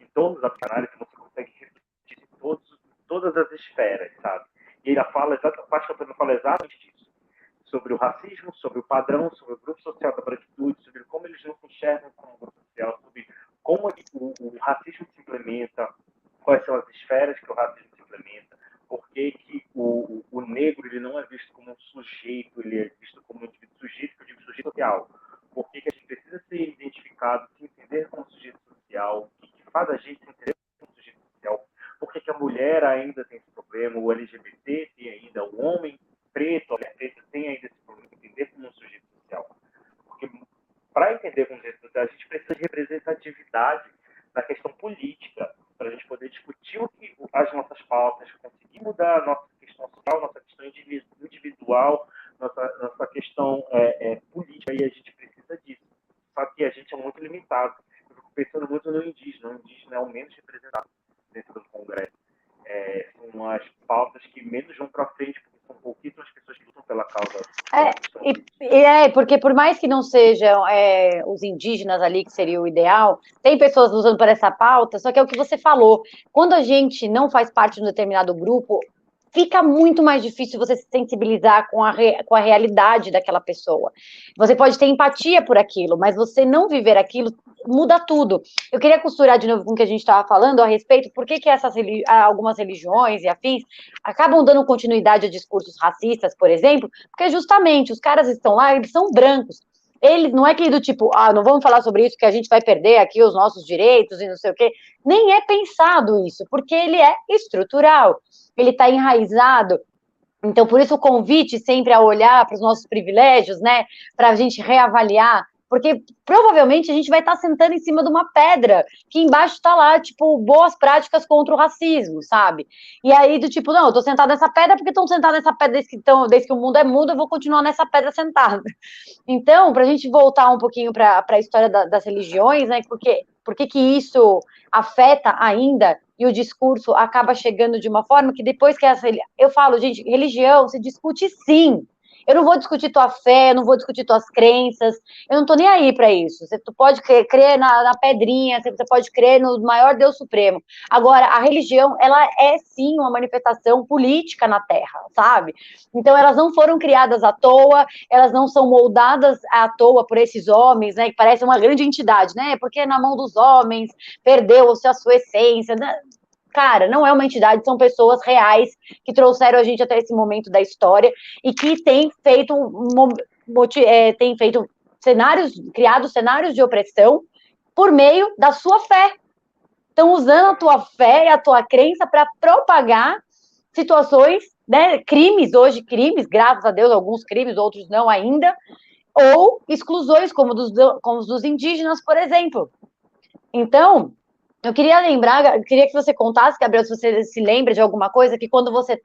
em torno da psicanálise, você consegue refletir em todas as esferas, sabe? E ela fala exatamente disso. Sobre o racismo, sobre o padrão, sobre o grupo social da branquitude, sobre como eles não se enxergam como grupo social, sobre como o racismo se implementa, quais são as esferas que o racismo se implementa, por que o negro ele não é visto como um sujeito, ele é visto como um indivíduo sujeito, que eu digo sujeito social, por que a gente precisa ser identificado, se entender como sujeito social, o que faz a gente se entender como sujeito social, por que a mulher ainda tem esse problema, o LGBT tem ainda, o homem preto, a mulher preta tem ainda esse problema de entender como um sujeito social. Porque para entender como sujeito social, a gente precisa de representatividade na questão política, para a gente poder discutir as nossas pautas, conseguir mudar a nossa questão social, nossa questão individual, nossa questão política, e a gente precisa disso. Só que a gente é muito limitado. Eu fico pensando muito no indígena. O indígena é o menos representado dentro do Congresso. São as pautas que menos vão para frente, porque são pouquíssimas pessoas que lutam pela causa. Porque por mais que não sejam os indígenas ali, que seria o ideal, tem pessoas lutando por essa pauta, só que é o que você falou. Quando a gente não faz parte de um determinado grupo, fica muito mais difícil você se sensibilizar com a realidade daquela pessoa. Você pode ter empatia por aquilo, mas você não viver aquilo muda tudo. Eu queria costurar de novo com o que a gente estava falando a respeito, por que algumas religiões e afins acabam dando continuidade a discursos racistas, por exemplo, porque justamente os caras estão lá, eles são brancos. Eles não é que do tipo, não vamos falar sobre isso, que a gente vai perder aqui os nossos direitos e não sei o quê. Nem é pensado isso, porque ele é estrutural, ele está enraizado. Então, por isso o convite sempre a olhar para os nossos privilégios, né, para a gente reavaliar, porque provavelmente a gente vai estar sentando em cima de uma pedra, que embaixo está lá, tipo, boas práticas contra o racismo, sabe? E aí, do tipo, não, eu estou sentada nessa pedra porque estão sentados nessa pedra desde que o mundo é mundo, eu vou continuar nessa pedra sentada. Então, para a gente voltar um pouquinho para a história das religiões, né, por que isso afeta ainda e o discurso acaba chegando de uma forma que depois que eu falo, gente, religião se discute sim, Eu não vou discutir tua fé, eu não vou discutir tuas crenças, eu não tô nem aí para isso. Tu pode crer na pedrinha, você pode crer no maior Deus Supremo. Agora, a religião, ela é sim uma manifestação política na Terra, sabe? Então, elas não foram criadas à toa, elas não são moldadas à toa por esses homens, né? Que parecem uma grande entidade, né? Porque na mão dos homens perdeu-se a sua essência, né? Cara, não é uma entidade, são pessoas reais que trouxeram a gente até esse momento da história e que têm feito cenários, criado cenários de opressão por meio da sua fé. Estão usando a tua fé e a tua crença para propagar situações, né, crimes, graças a Deus, alguns crimes, outros não ainda, ou exclusões, como os dos indígenas, por exemplo. Então, eu queria que você contasse, Gabriel, se você se lembra de alguma coisa que quando você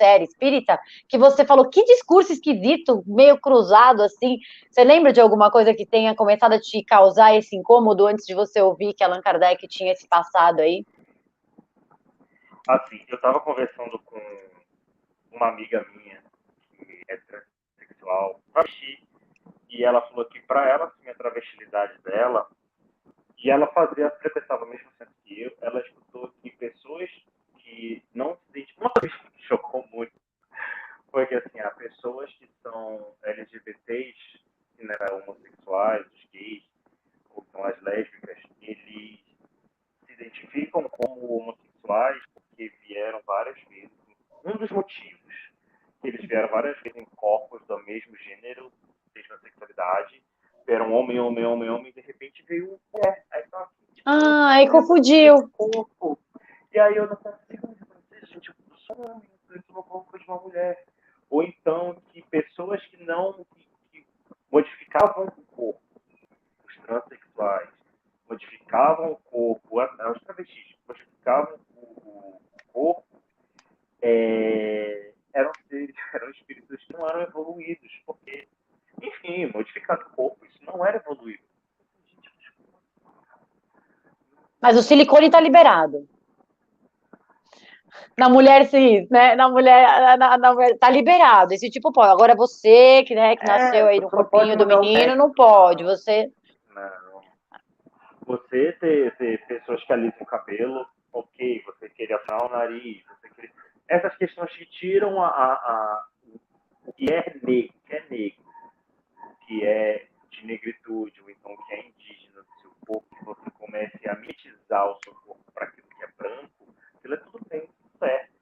era espírita, que você falou, que discurso esquisito, meio cruzado, assim. Você lembra de alguma coisa que tenha começado a te causar esse incômodo antes de você ouvir que Allan Kardec tinha esse passado aí? Assim, eu estava conversando com uma amiga minha, que é transexual, travesti, e ela falou que para ela, assim, a travestilidade dela, e ela frequentava o mesmo centro que eu, ela escutou que pessoas que não se identificam, uma coisa que me chocou muito, foi que, assim, há pessoas que são LGBTs, né, homossexuais, os gays, ou são as lésbicas, eles se identificam como homossexuais porque vieram várias vezes. Um dos motivos que eles vieram várias vezes em corpos do mesmo gênero, mesma sexualidade, vieram homem, homem, homem, homem, e de repente veio mulher. Aí tá assim, tipo, Aí confundiu. corpo. E aí eu não consigo me reconhecer, gente, eu sou um homem, eu estou no corpo de uma mulher. Ou então que pessoas que não que modificavam o corpo, os transexuais, modificavam o corpo, os travestis modificavam o corpo, eram seres, eram espíritos que não eram evoluídos, porque, enfim, modificar o corpo, isso não era evoluído. Mas o silicone está liberado. Na mulher cis, né? Na mulher, tá liberado. Esse tipo pode. Agora você, que nasceu aí no Você não pode corpinho do mudar o menino, sexo. não pode. Você. Não. Você ter pessoas que alisam o cabelo, ok. Você querer afinar o nariz, você querer... Essas questões que tiram o que é negro, o que é de negritude, ou então o que é indígena do seu corpo, que você comece a mitizar o seu corpo para aquilo que é branco, aquilo é tudo bem, tudo certo.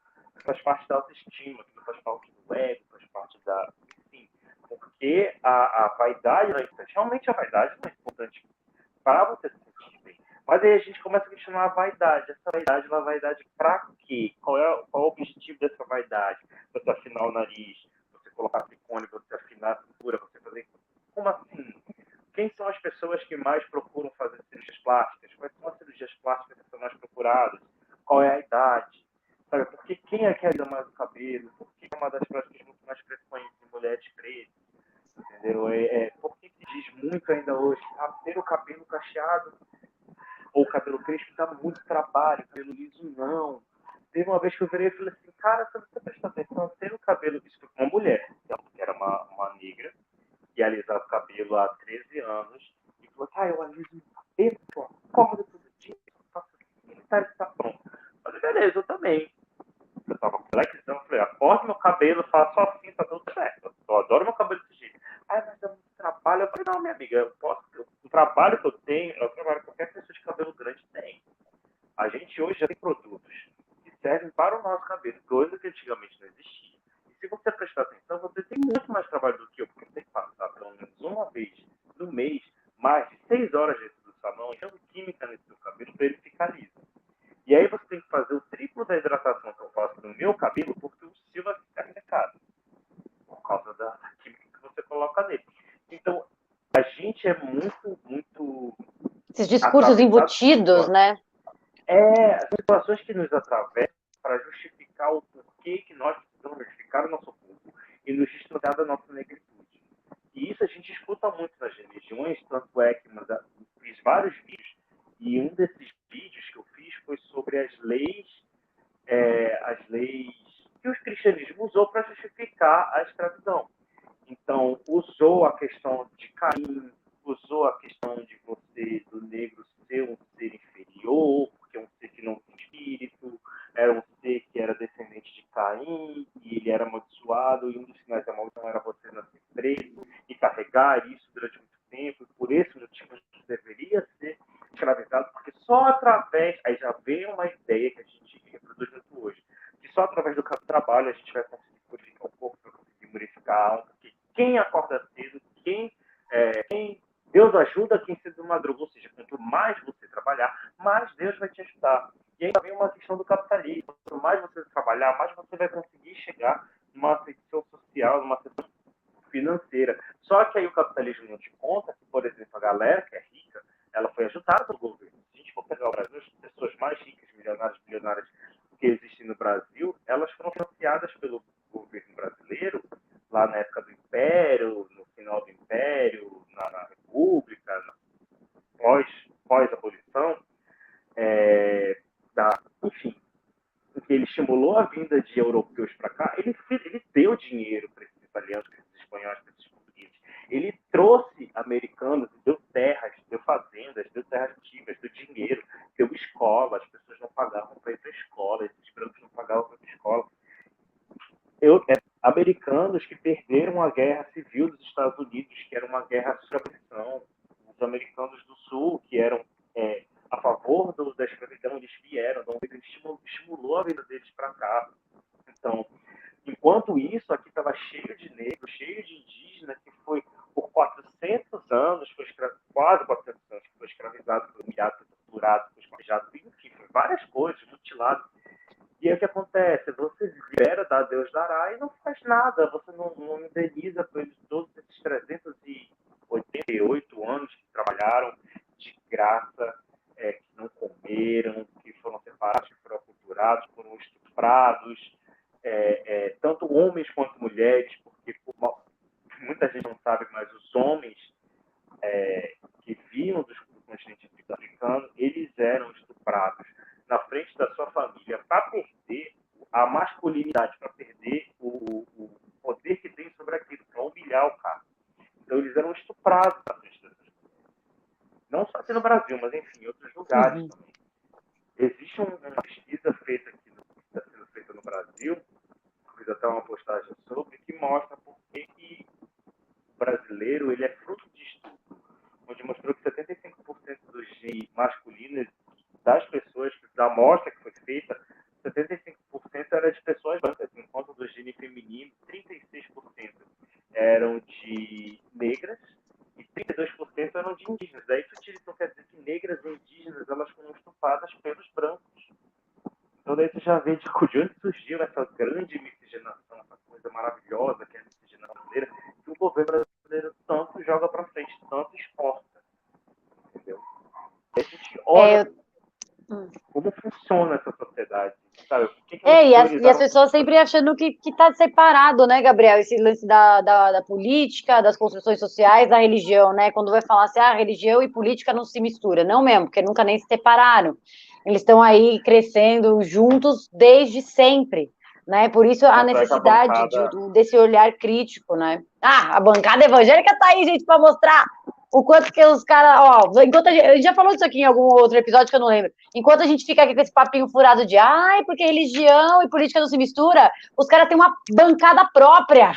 Faz parte da autoestima, aquilo faz parte do ego, faz parte da. Enfim, porque a vaidade, realmente a vaidade não é importante para você se sentir bem. Mas aí a gente começa a questionar a vaidade. Essa vaidade é uma vaidade para quê? Qual é o objetivo dessa vaidade? Você afinar o nariz, você colocar silicone, você afinar a cintura, você fazer. Como assim? Quem são as pessoas que mais procuram fazer cirurgias plásticas? Quais são as cirurgias plásticas que são mais procuradas? Qual é a idade? Sabe, porque quem é que alisa mais o cabelo? Por que é uma das práticas muito mais frequentes em mulheres pretas? Entendeu? Por que diz muito ainda hoje? Ter o cabelo cacheado ou o cabelo crespo dá muito trabalho, cabelo liso não. Teve uma vez que eu virei e falei assim, cara, se você prestar atenção, ter o cabelo, isso foi com uma mulher, que era uma negra, que alisava o cabelo há 13 anos, e falou, eu aliso o cabelo, eu acordo todo dia, eu faço assim, tá pronto. Eu falei, beleza, eu também. Eu tava com flexão, eu falei, acordo meu cabelo, faço assim, tá tudo certo. Eu adoro meu cabelo desse jeito. Mas dá muito trabalho. Eu falei, não, minha amiga, o trabalho que eu tenho é o trabalho que qualquer pessoa de cabelo grande tem. A gente hoje já tem produtos que servem para o nosso cabelo, coisa que antigamente não existia. E se você prestar atenção, você tem muito mais trabalho do que eu, porque você tem que passar pelo menos uma vez no mês, mais de 6 horas dentro do salão, enchendo química nesse seu cabelo para ele ficar liso. E aí você tem que fazer o triplo da hidratação que eu faço no meu cabelo, porque o seu vai ficar secado, por causa da química que você coloca nele. Então, a gente é muito Esses discursos atravessado por embutidos, né? situações que nos atravessam para justificar o porquê que nós precisamos justificar o nosso corpo e nos distanciar da nossa negritude. E isso a gente escuta muito nas religiões, tanto é que eu fiz vários vídeos, e um desses vídeos que eu fiz foi sobre as leis que o cristianismo usou para justificar a escravidão. Então, usou a questão de Caim, usou a questão de você, do negro, ser um ser inferior, porque é um ser que não tem espírito, era um ser que era descendente de Caim, e ele era amaldiçoado, e um dos sinais da maldição era você nascer preso e carregar isso durante muito tempo, e por esse motivo você deveria ser escravizado, porque só através, aí já veio uma ideia que a gente reproduz muito hoje, que só através do trabalho a gente vai conseguir purificar o corpo, vai conseguir purificar a alma, porque quem acorda cedo, quem Deus ajuda quem cedo madruga, ou seja, quanto mais você trabalhar, mais Deus vai te ajudar. E aí vem uma questão do capitalismo. Quanto mais você trabalhar, mais você vai conseguir chegar numa ascensão social, numa ascensão financeira. Só que aí o capitalismo não te conta que, por exemplo, a galera que é rica, ela foi ajudada pelo governo. Se a gente for pegar o Brasil, as pessoas mais ricas, milionárias, bilionárias que existem no Brasil, elas foram financiadas pelo governo brasileiro, lá na época do Império, no final do Império, na República, pós-abolição, enfim, porque ele estimulou a vinda de europeus para cá, ele deu dinheiro para esses italianos, para esses espanhóis, para esses portugueses. Ele trouxe americanos, deu terras, deu fazendas, deu terras ativas, deu dinheiro, deu escola, as pessoas não pagavam para ir para a escola, esses brancos não pagavam para ir para a escola. Americanos que perderam a guerra civil dos Estados Unidos, que era uma guerra sobre a opressão. Os americanos do Sul, que eram a favor da escravidão, eles vieram, então ele estimulou a vida deles para cá. Então, enquanto isso, aqui estava cheio de negros, cheio de indígenas, que foi por 400 anos, quase 400 anos, que foi escravizado, foi humilhado, foi torturado, foi esquartejado, enfim, foi várias coisas, mutilado. E aí o que acontece? Você libera, dá, Deus dará, e não faz nada. Você não indeniza por eles todos esses 388 anos que trabalharam de graça, que não comeram, que foram separados, que foram aculturados, foram estuprados, tanto homens quanto mulheres, porque muita gente não sabe, mas os homens que vinham do continente africano, eles eram estuprados na frente da sua família para perder a masculinidade, para perder o poder que tem sobre aquilo, para humilhar o cara. Então eles eram estuprados na frente dessas mulheres. Não só aqui no Brasil, mas enfim, em outros lugares também. Existe uma pesquisa feita aqui, que está sendo feita no Brasil, fiz até uma postagem sobre, que mostra por que o brasileiro ele é fruto de estudo, onde mostrou que 75% do gene masculino das pessoas, da amostra que foi feita, 75% era de pessoas brancas, enquanto do gene feminino, 36% eram de negras e 32% eram de indígenas. Daí isso quer dizer que negras e indígenas elas foram estupradas pelos brancos. Então daí você já vê de onde surgiu essa grande miscigenação, essa coisa maravilhosa que é a miscigenação brasileira, que o governo brasileiro tanto joga para frente, tanto exporta. Entendeu? E a gente olha como funciona essa sociedade, sabe? E as pessoas sempre achando que está separado, né, Gabriel? Esse lance da política, das construções sociais, da religião, né? Quando vai falar assim, religião e política não se mistura. Não mesmo, porque nunca nem se separaram. Eles estão aí crescendo juntos desde sempre, né? Por isso a necessidade desse olhar crítico, né? A bancada evangélica tá aí, gente, para mostrar o quanto que os caras, enquanto a gente já falou disso aqui em algum outro episódio que eu não lembro, enquanto a gente fica aqui com esse papinho furado de porque religião e política não se mistura, os caras têm uma bancada própria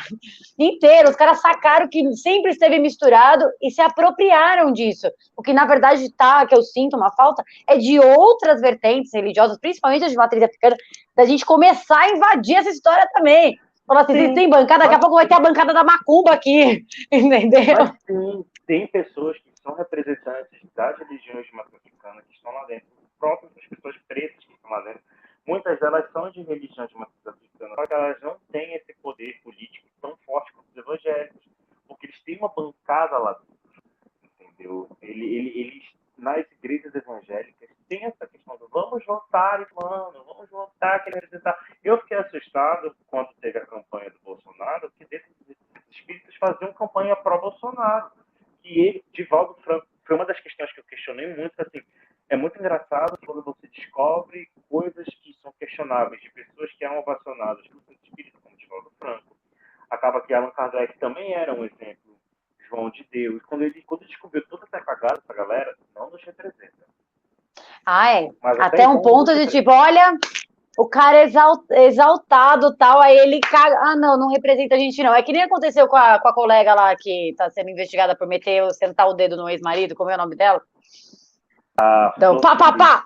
inteira, os caras sacaram que sempre esteve misturado e se apropriaram disso, o que na verdade que eu sinto uma falta, é de outras vertentes religiosas, principalmente as de matriz africana, da gente começar a invadir essa história também. Falar assim, se tem bancada, daqui a pouco vai ter a bancada da macumba aqui, entendeu? Mas sim, tem pessoas que são representantes das religiões de matriz africana que estão lá dentro, próprias pessoas pretas que estão lá dentro. Muitas delas são de religião de matriz africana, só que elas não têm esse poder político tão forte quanto os evangélicos, porque eles têm uma bancada lá dentro, entendeu? Eles, nas igrejas evangélicas, têm essa questão do vamos votar, mano, vamos votar, querer representar. Eu fiquei assustado quando teve a campanha do Bolsonaro, que desses espíritos faziam campanha pró-Bolsonaro. E ele, Divaldo Franco, foi uma das questões que eu questionei muito, assim, é muito engraçado quando você descobre coisas que são questionáveis de pessoas que eram ovacionadas pelo espírito, como Divaldo Franco, acaba que Allan Kardec também era um exemplo, João de Deus. Quando descobriu toda essa cagada, essa galera não nos representa. Mas até um então, ponto de tipo, olha, o cara é exaltado tal, aí ele caga. Ah, não representa a gente, não. É que nem aconteceu com a colega lá que tá sendo investigada por meter ou sentar o dedo no ex-marido, como é o nome dela? Então, pá!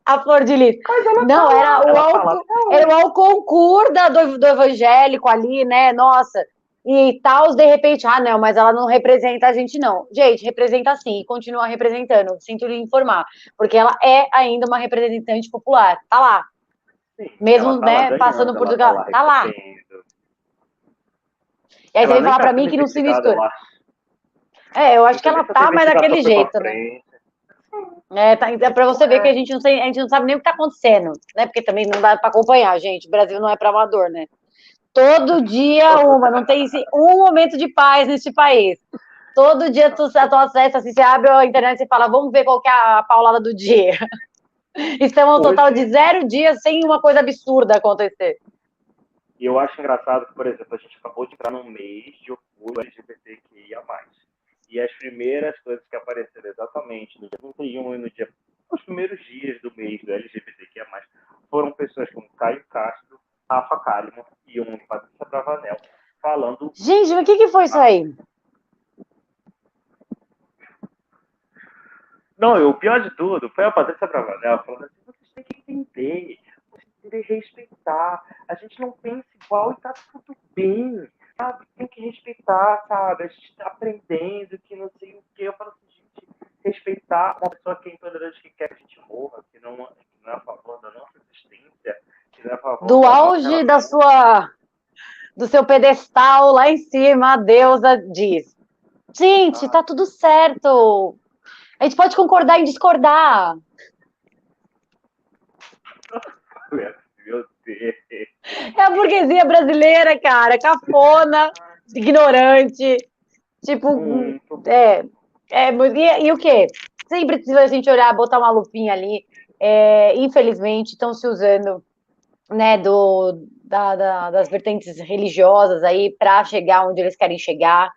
A Flor de Lis. Não, era o Alconcur do evangélico ali, né? Nossa. E tal, de repente, não, mas ela não representa a gente, não. Gente, representa sim, e continua representando, sinto lhe informar. Porque ela é ainda uma representante popular, tá lá. Sim, Mesmo, tá né, passando por Portugal, tá lá. E aí você vem falar pra mim que não se mistura. Eu acho que ela tá, mas daquele jeito, né? É para você ver que a gente não sabe nem o que está acontecendo, né? Porque também não dá para acompanhar, gente. O Brasil não é para amador, né? Todo dia não tem um momento de paz neste país. Todo dia tu acessa, assim, você abre a internet e fala, vamos ver qual que é a paulada do dia. Estamos um total de 0 dias sem uma coisa absurda acontecer. E eu acho engraçado que, por exemplo, a gente acabou de entrar num mês de orgulho LGBTQIA+. E as primeiras coisas que apareceram exatamente no dia 31 e nos primeiros dias do mês do LGBTQIA+, foram pessoas como Caio Castro, Rafa Kalimann e Patrícia Bravanel falando... Gente, mas o que foi isso aí? Não, o pior de tudo foi a Patrícia Bravanel falando assim, vocês têm que entender, vocês têm que respeitar, a gente não pensa igual e tá tudo bem, sabe? Tem que respeitar, sabe? A gente tá aprendendo que não sei o que. Eu falo assim, gente, respeitar uma pessoa que é intolerante, que quer que a gente morra, que não é a favor da nossa existência, que não é a favor do auge do seu pedestal lá em cima, a deusa diz: gente, tá tudo certo. A gente pode concordar em discordar. Meu Deus. É a burguesia brasileira, cara, cafona, ignorante, tipo, e o quê? Sempre se a gente olhar, botar uma lupinha ali, infelizmente estão se usando, né, das vertentes religiosas aí para chegar onde eles querem chegar,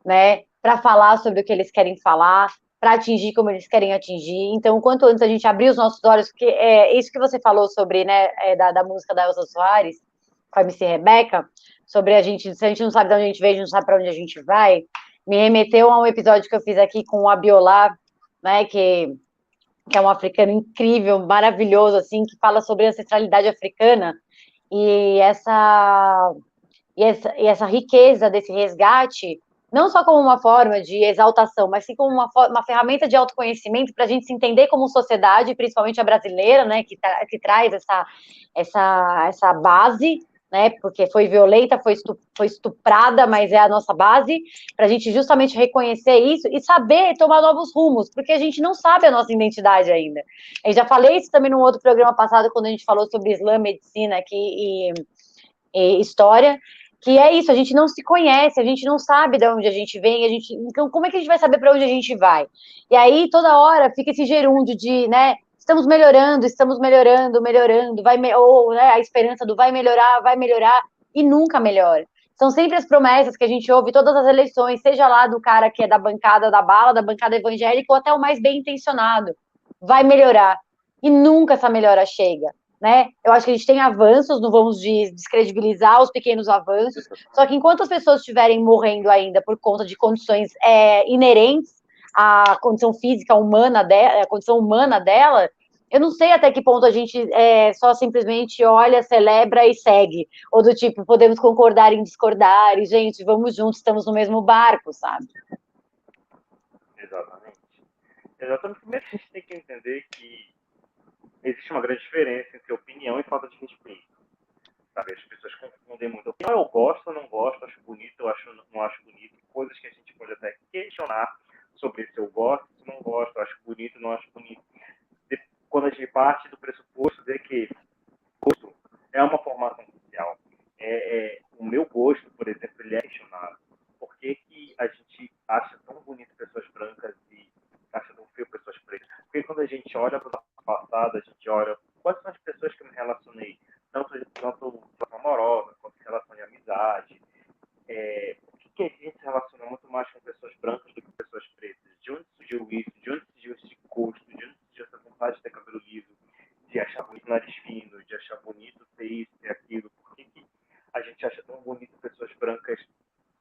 né, para falar sobre o que eles querem falar, para atingir como eles querem atingir. Então, quanto antes a gente abrir os nossos olhos, porque é isso que você falou sobre, né, da música da Elza Soares, com a MC Rebeca, sobre se a gente não sabe de onde a gente veio, a gente não sabe para onde a gente vai, me remeteu a um episódio que eu fiz aqui com o Abiolá, né, que é um africano incrível, maravilhoso, assim, que fala sobre a ancestralidade africana e essa riqueza desse resgate, não só como uma forma de exaltação, mas sim como uma ferramenta de autoconhecimento para a gente se entender como sociedade, principalmente a brasileira, né, que traz essa base, né, porque foi violenta, foi estuprada, mas é a nossa base, para a gente justamente reconhecer isso e saber tomar novos rumos, porque a gente não sabe a nossa identidade ainda. Eu já falei isso também num outro programa passado, quando a gente falou sobre Islã, medicina aqui e história, que é isso, a gente não se conhece, a gente não sabe de onde a gente vem, então como é que a gente vai saber para onde a gente vai? E aí toda hora fica esse gerúndio de, né, estamos melhorando, ou né, a esperança do vai melhorar, e nunca melhora. São sempre as promessas que a gente ouve todas as eleições, seja lá do cara que é da bancada da bala, da bancada evangélica, ou até o mais bem intencionado. Vai melhorar. E nunca essa melhora chega. Né? Eu acho que a gente tem avanços, não vamos descredibilizar os pequenos avanços, só que enquanto as pessoas estiverem morrendo ainda por conta de condições inerentes à condição física humana dela, a condição humana dela, eu não sei até que ponto a gente só simplesmente olha, celebra e segue, ou do tipo, podemos concordar em discordar, e gente, vamos juntos, estamos no mesmo barco, sabe? Exatamente. Primeiro a gente tem que entender que existe uma grande diferença entre opinião e falta de respeito. Sabe? As pessoas confundem muito. Opinião eu gosto, não gosto, acho bonito, eu não acho bonito. Coisas que a gente pode até questionar sobre se eu gosto, se não gosto, acho bonito, não acho bonito. Quando a gente parte do pressuposto de que gosto é uma formação social. O meu gosto, por exemplo, ele é questionado. Por que a gente acha tão bonito pessoas brancas e acha tão feio pessoas pretas? Porque quando a gente olha para o passado, a gente olha quais são as pessoas que eu me relacionei, tanto em relação amorosa, quanto em relação de amizade, a gente acha tão bonito pessoas brancas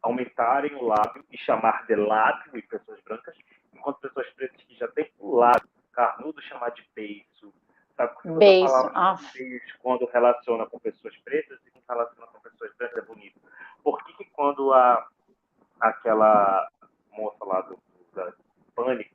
aumentarem o lábio e chamar de lábio em pessoas brancas, enquanto pessoas pretas que já têm o lábio carnudo chamar de beiço. Sabe? Porque usa a Beijo. palavra beijo quando relaciona com pessoas pretas e quando relaciona com pessoas brancas é bonito. Por que quando aquela moça lá da Pânico,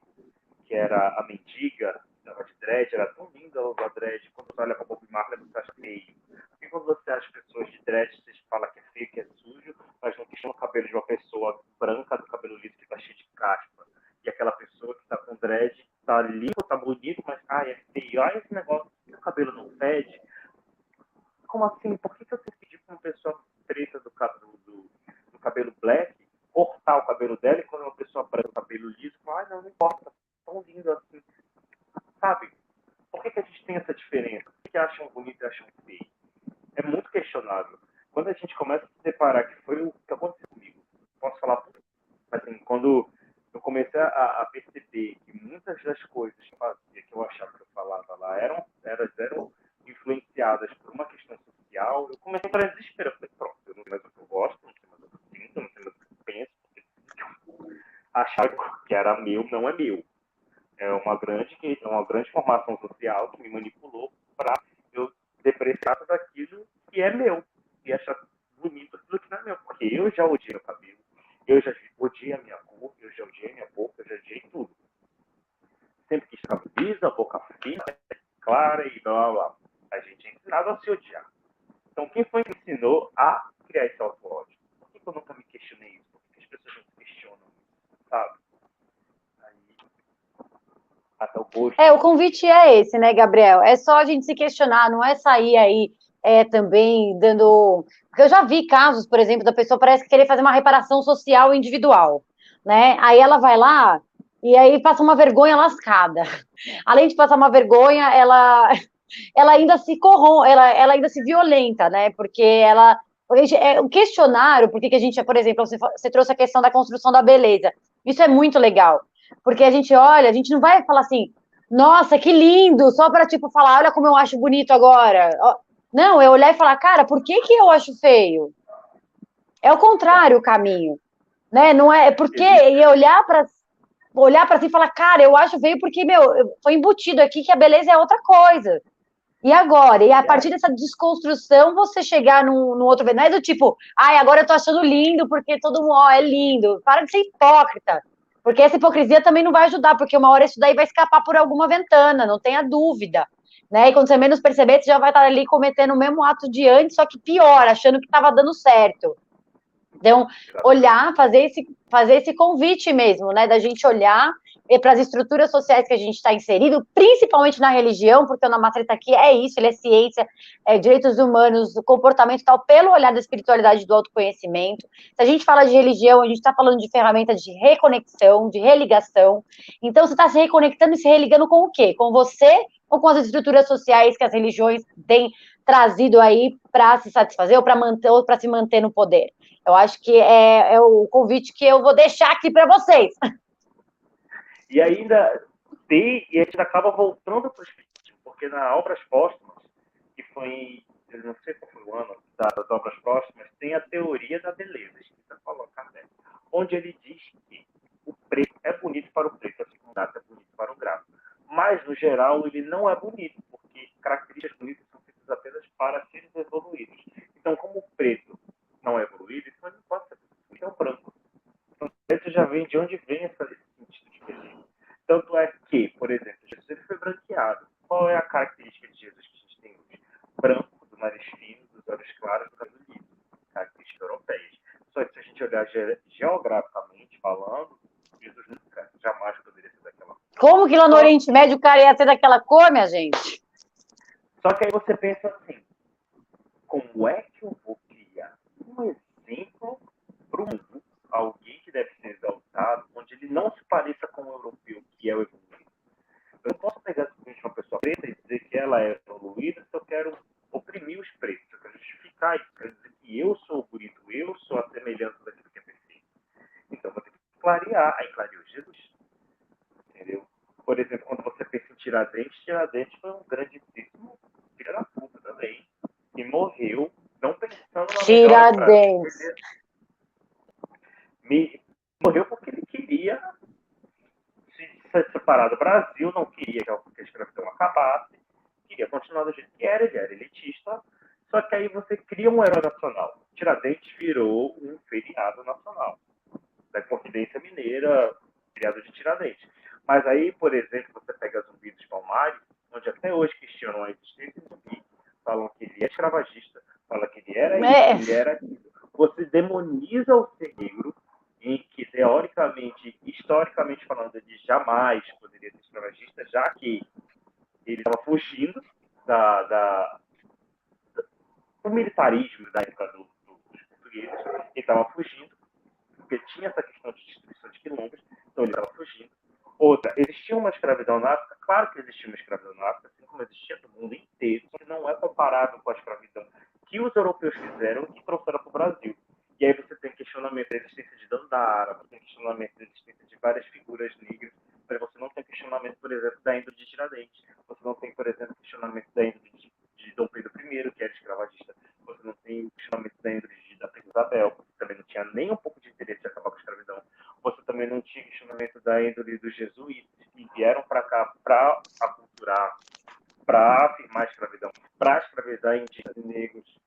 que era a mendiga, estava de dread, era tão linda a dread, quando você olha para o Bob Marley, você acha feio. E quando você acha pessoas de dread, você fala que é feio, que é sujo, mas não questiona o cabelo de uma pessoa branca, do cabelo liso, que está cheio de caspa. E aquela pessoa que está com dread, está limpo, está bonito, mas é feio. Esse negócio, que o cabelo não fede. Como assim? Por que eu tenho que pedir para uma pessoa preta do cabelo black cortar o cabelo dela e quando uma pessoa branca, cabelo liso, fala, não importa, tão lindo assim. Sabe? Por que a gente tem essa diferença? Por que acham bonito e acham feio? É muito questionável. Quando a gente começa a se deparar, que foi o que aconteceu comigo, posso falar assim, quando eu comecei a perceber que muitas das coisas que eu fazia, que eu achava que eu falava lá, eram influenciadas por uma questão social, eu comecei a entrar em desespero. Eu falei, pronto, eu não sei mais o que eu gosto, não sei mais o que eu sinto, não sei mais o que eu penso, porque achar que era meu não é meu. É uma grande formação social que me manipulou para eu depreciar tudo aquilo que é meu e achar bonito aquilo que não é meu. Porque eu já odiei meu cabelo, eu já odiei a minha cor, eu já odiei minha boca, eu já odiei tudo. Sempre quis cabelo lisa, boca fina, clara e blá blá blá. A gente é ensinado a se odiar. Então, quem foi que ensinou a criar esse auto-ódio? Por que eu nunca me questionei isso? Por que as pessoas não se questionam isso? Sabe? Até o gosto. O convite é esse, né, Gabriel? É só a gente se questionar, não é sair aí também dando. Porque eu já vi casos, por exemplo, da pessoa parece querer fazer uma reparação social individual, né? Aí ela vai lá e aí passa uma vergonha lascada. Além de passar uma vergonha, ela ainda se corrompe, ela ainda se violenta, né? Porque ela. O questionário, porque que a gente, por exemplo, você trouxe a questão da construção da beleza. Isso é muito legal. Porque a gente olha, a gente não vai falar assim, nossa, que lindo, só para tipo falar, olha como eu acho bonito agora. Não, é olhar e falar, cara, por que que eu acho feio? É o contrário o caminho, né? Não é porque e olhar para si e falar, cara, eu acho feio porque meu, foi embutido aqui que a beleza é outra coisa. E agora? E a partir dessa desconstrução, você chegar num outro. Não é do tipo, ai, agora eu tô achando lindo porque todo mundo é lindo. Para de ser hipócrita. Porque essa hipocrisia também não vai ajudar, porque uma hora isso daí vai escapar por alguma ventana, não tenha dúvida. Né? E quando você menos perceber, você já vai estar ali cometendo o mesmo ato de antes, só que pior, achando que estava dando certo. Então, olhar, fazer esse convite mesmo, né? Da gente olhar para as estruturas sociais que a gente está inserido, principalmente na religião, porque o Namastreta aqui é isso, ele é ciência, direitos humanos, comportamento e tal, pelo olhar da espiritualidade do autoconhecimento. Se a gente fala de religião, a gente está falando de ferramentas de reconexão, de religação. Então, você está se reconectando e se religando com o quê? Com você ou com as estruturas sociais que as religiões têm trazido aí para se satisfazer ou para se manter no poder? Eu acho que é o convite que eu vou deixar aqui para vocês. E ainda e a gente acaba voltando para o espiritismo, porque na Obras Póstumas, que foi, eu não sei qual foi o ano das Obras Póstumas, tem a teoria da beleza, escrita por Allan Kardec, onde ele diz que o preto é bonito para o preto, assim como o gato é bonito para o gato. Mas, no geral, ele não é bonito, porque características bonitas são feitas apenas para seres evoluídos. Então, como o preto não é evoluído, então ele não pode ser bonito, é o branco. Então, o preto já vem de onde vem esse sentido de beleza. Tanto é que, por exemplo, Jesus ele foi branqueado. Qual é a característica de Jesus que a gente tem hoje? Branco, do nariz fino, dos olhos claros, do cabelo liso. Características europeias. Só que se a gente olhar geograficamente falando, Jesus nunca, jamais poderia ser daquela cor. Como que lá no Oriente Médio o cara ia ser daquela cor, minha gente? Só que aí você pensa assim, como é que eu vou criar um exemplo para o mundo, alguém que deve ser exaltado, onde ele não se pareça com o europeu, que é o evoluído? Eu não posso pegar simplesmente uma pessoa preta e dizer que ela é evoluída se eu quero oprimir os pretos, eu quero justificar isso, eu quero dizer que eu sou bonito, eu sou a semelhança daquilo que é perfeito. Então, vou ter que clarear. Aí clareou Jesus. Entendeu? Por exemplo, quando você pensa em Tiradentes foi um grandíssimo filho da puta também, que morreu não pensando na Tiradentes. Morreu porque ele queria se separar do Brasil, não queria que a escravidão acabasse, queria continuar do jeito que era, ele era elitista, só que aí você cria um herói nacional. Tiradentes virou um feriado nacional, da Inconfidência Mineira, feriado de Tiradentes. Mas aí, por exemplo, você pega Zumbi dos Palmares, onde até hoje questionam a existência do Zumbi, falam que ele é escravagista, falam que ele era isso, ele era aquilo. Você demoniza o ser negro, em que, teoricamente, historicamente falando, ele jamais poderia ser escravagista, já que ele estava fugindo do militarismo da época dos portugueses, ele estava fugindo, porque tinha essa questão de destruição de quilombos, então ele estava fugindo. Outra, existia uma escravidão na África, claro que existia uma escravidão na África, assim como existia no mundo inteiro, que não é comparável com a escravidão que os europeus fizeram e trouxeram para o Brasil. E aí você tem questionamento da existência de Dandara, você tem questionamento da existência de várias figuras negras, mas você não tem questionamento, por exemplo, da índole de Tiradentes. Você não tem, por exemplo, questionamento da índole de Dom Pedro I, que era escravagista. Você não tem questionamento da índole da Princesa Isabel, que também não tinha nem um pouco de interesse de acabar com a escravidão. Você também não tinha questionamento da índole dos jesuítas, que vieram para cá para aculturar, para afirmar a escravidão, para escravizar indígenas e negros.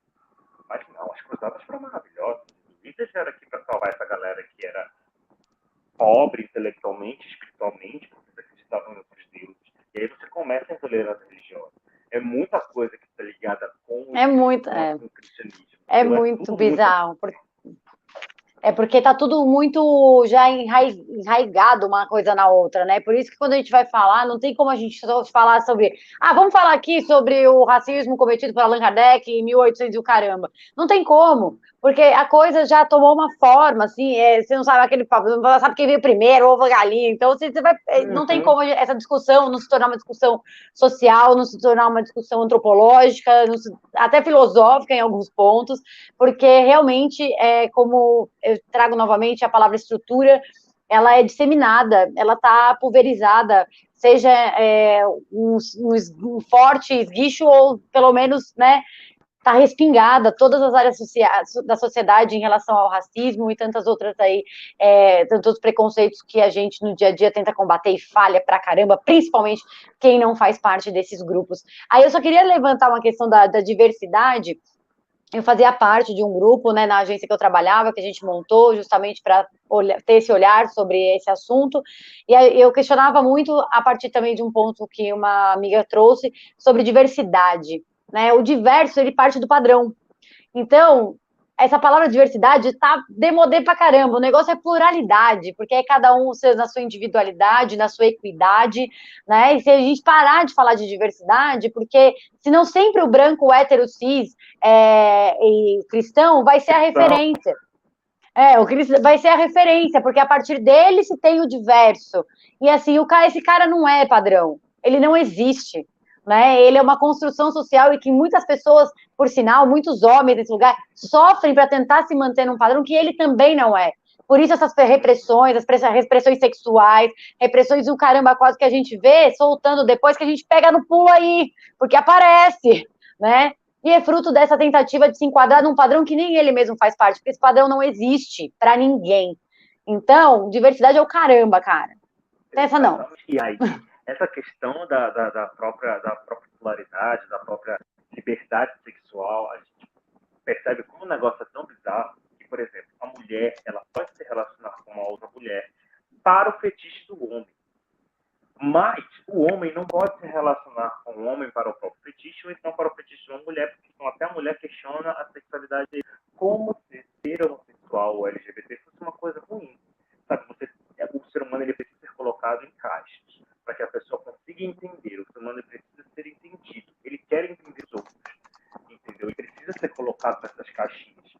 Mas não, as cruzadas foram maravilhosas. Os jesuítas vieram aqui para salvar essa galera que era pobre intelectualmente, espiritualmente, porque eles acreditavam em outros deuses. E aí você começa a intolerância religiosa. É muita coisa que está ligada com o cristianismo. É muito bizarro. É porque tá tudo muito já enraigado uma coisa na outra, né? Por isso que quando a gente vai falar, não tem como a gente só falar sobre. Ah, vamos falar aqui sobre o racismo cometido por Allan Kardec em 1800 e o caramba. Não tem como, porque a coisa já tomou uma forma, assim, você não sabe aquele papo, não sabe quem veio primeiro, ovo ou galinha. Então, você vai. Não tem como essa discussão não se tornar uma discussão social, não se tornar uma discussão antropológica, até filosófica em alguns pontos, porque realmente é como eu trago novamente a palavra estrutura, ela é disseminada, ela está pulverizada, seja um forte esguicho ou pelo menos, né, está respingada todas as áreas da sociedade em relação ao racismo e tantas outras aí, tantos preconceitos que a gente no dia a dia tenta combater e falha pra caramba, principalmente quem não faz parte desses grupos. Aí eu só queria levantar uma questão da diversidade. Eu fazia parte de um grupo, né, na agência que eu trabalhava, que a gente montou justamente para ter esse olhar sobre esse assunto, e aí eu questionava muito a partir também de um ponto que uma amiga trouxe sobre diversidade, né, o diverso, ele parte do padrão. Então, essa palavra diversidade tá demodê pra caramba. O negócio é pluralidade, porque é cada um na sua individualidade, na sua equidade, né? E se a gente parar de falar de diversidade, porque senão sempre o branco, o hétero, cis e cristão vai ser a referência. O cristão vai ser a referência, porque a partir dele se tem o diverso. E assim, esse cara não é padrão. Ele não existe. Né? Ele é uma construção social e que muitas pessoas, por sinal, muitos homens nesse lugar, sofrem para tentar se manter num padrão que ele também não é. Por isso essas repressões, as repressões sexuais, repressões do caramba quase que a gente vê soltando depois que a gente pega no pulo aí, porque aparece, né? E é fruto dessa tentativa de se enquadrar num padrão que nem ele mesmo faz parte, porque esse padrão não existe para ninguém. Então, diversidade é o caramba, cara. Pensa não. E aí, essa questão da própria popularidade, da própria liberdade sexual, a gente percebe como o negócio é tão bizarro que, por exemplo, a mulher ela pode se relacionar com uma outra mulher para o fetiche do homem. Mas o homem não pode se relacionar com o homem para o próprio fetiche ou então para o fetiche de uma mulher, porque então, até a mulher questiona a sexualidade dele. Como se ser homossexual ou LGBT fosse uma coisa ruim. Sabe, o ser humano ele precisa ser colocado em caixas para que a pessoa consiga entender. O ser humano precisa ser entendido. Ele quer entender os outros. Entendeu? Ele precisa ser colocado nessas caixinhas.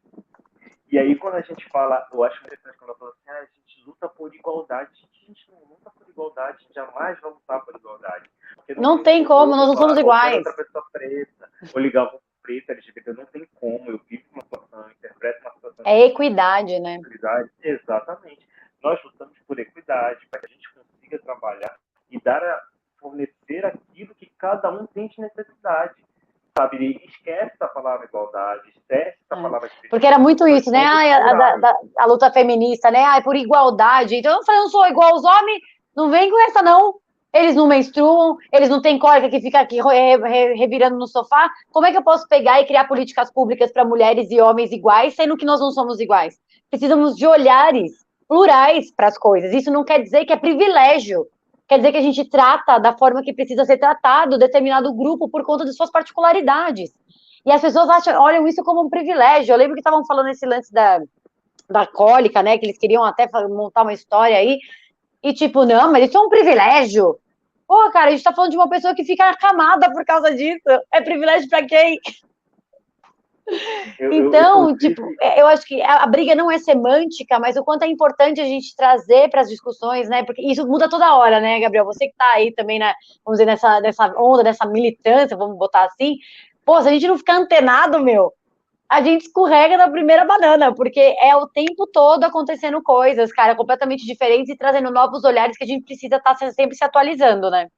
E aí, quando a gente fala, eu acho interessante quando ela fala assim, a gente luta por igualdade. A gente não luta por igualdade, a gente jamais vai lutar por igualdade. Não tem como, nós não somos iguais. Outra pessoa preta, ou ligar com preta, LGBT, não tem como. Eu vivo uma situação, eu interpreto uma situação. É equidade, né? Exatamente. Nós lutamos por equidade, para que a gente consiga trabalhar e fornecer aquilo que cada um tem de necessidade. sabe? Ele esquece a palavra igualdade, esquece a palavra diversidade. Porque era muito isso, né? A luta feminista, né? Por igualdade. Então eu falei, eu não sou igual aos homens, não vem com essa, não. Eles não menstruam, eles não têm cólica que fica aqui revirando no sofá. Como é que eu posso pegar e criar políticas públicas para mulheres e homens iguais, sendo que nós não somos iguais? Precisamos de olhares plurais para as coisas. Isso não quer dizer que é privilégio. Quer dizer que a gente trata da forma que precisa ser tratado determinado grupo por conta de suas particularidades. E as pessoas olham isso como um privilégio. Eu lembro que estavam falando esse lance da cólica, né? Que eles queriam até montar uma história aí. E tipo, não, mas isso é um privilégio. Pô, cara, a gente tá falando de uma pessoa que fica acamada por causa disso. É privilégio pra quem? Então, tipo, eu acho que a briga não é semântica, mas o quanto é importante a gente trazer para as discussões, né? Porque isso muda toda hora, né, Gabriel? Você que tá aí também, vamos dizer, nessa onda, nessa militância, vamos botar assim. Pô, se a gente não ficar antenado, meu, a gente escorrega na primeira banana, porque é o tempo todo acontecendo coisas, cara, completamente diferentes e trazendo novos olhares que a gente precisa estar sempre se atualizando, né?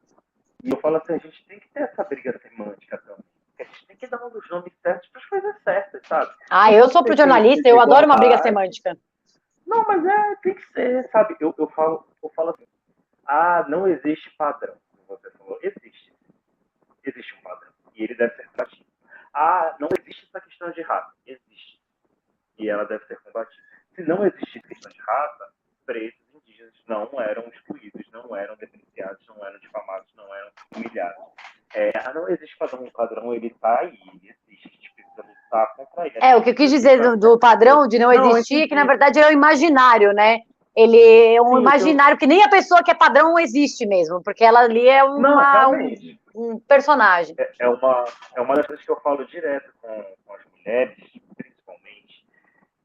E eu falo assim, a gente tem que ter essa briga semântica também. A gente tem que dar um dos nomes certos para as coisas certas, sabe? Eu sou pro jornalista, eu adoro uma briga semântica. Não, mas tem que ser, sabe? Eu falo assim, não existe padrão. Você falou, existe um padrão. E ele deve ser combatido. Não existe essa questão de raça. Existe. E ela deve ser combatida. Se não existisse questão de raça, pretos indígenas não eram excluídos, não eram depreciados, não eram difamados, não eram humilhados. Não existe padrão. O padrão, ele está aí, ele existe. A gente precisa lutar contra ele. O que eu quis dizer do padrão de não existir é que, na verdade, ele é um imaginário, né? Ele é um imaginário, que nem a pessoa que é padrão existe mesmo, porque ela ali é um personagem. É uma das coisas que eu falo direto com as mulheres, principalmente,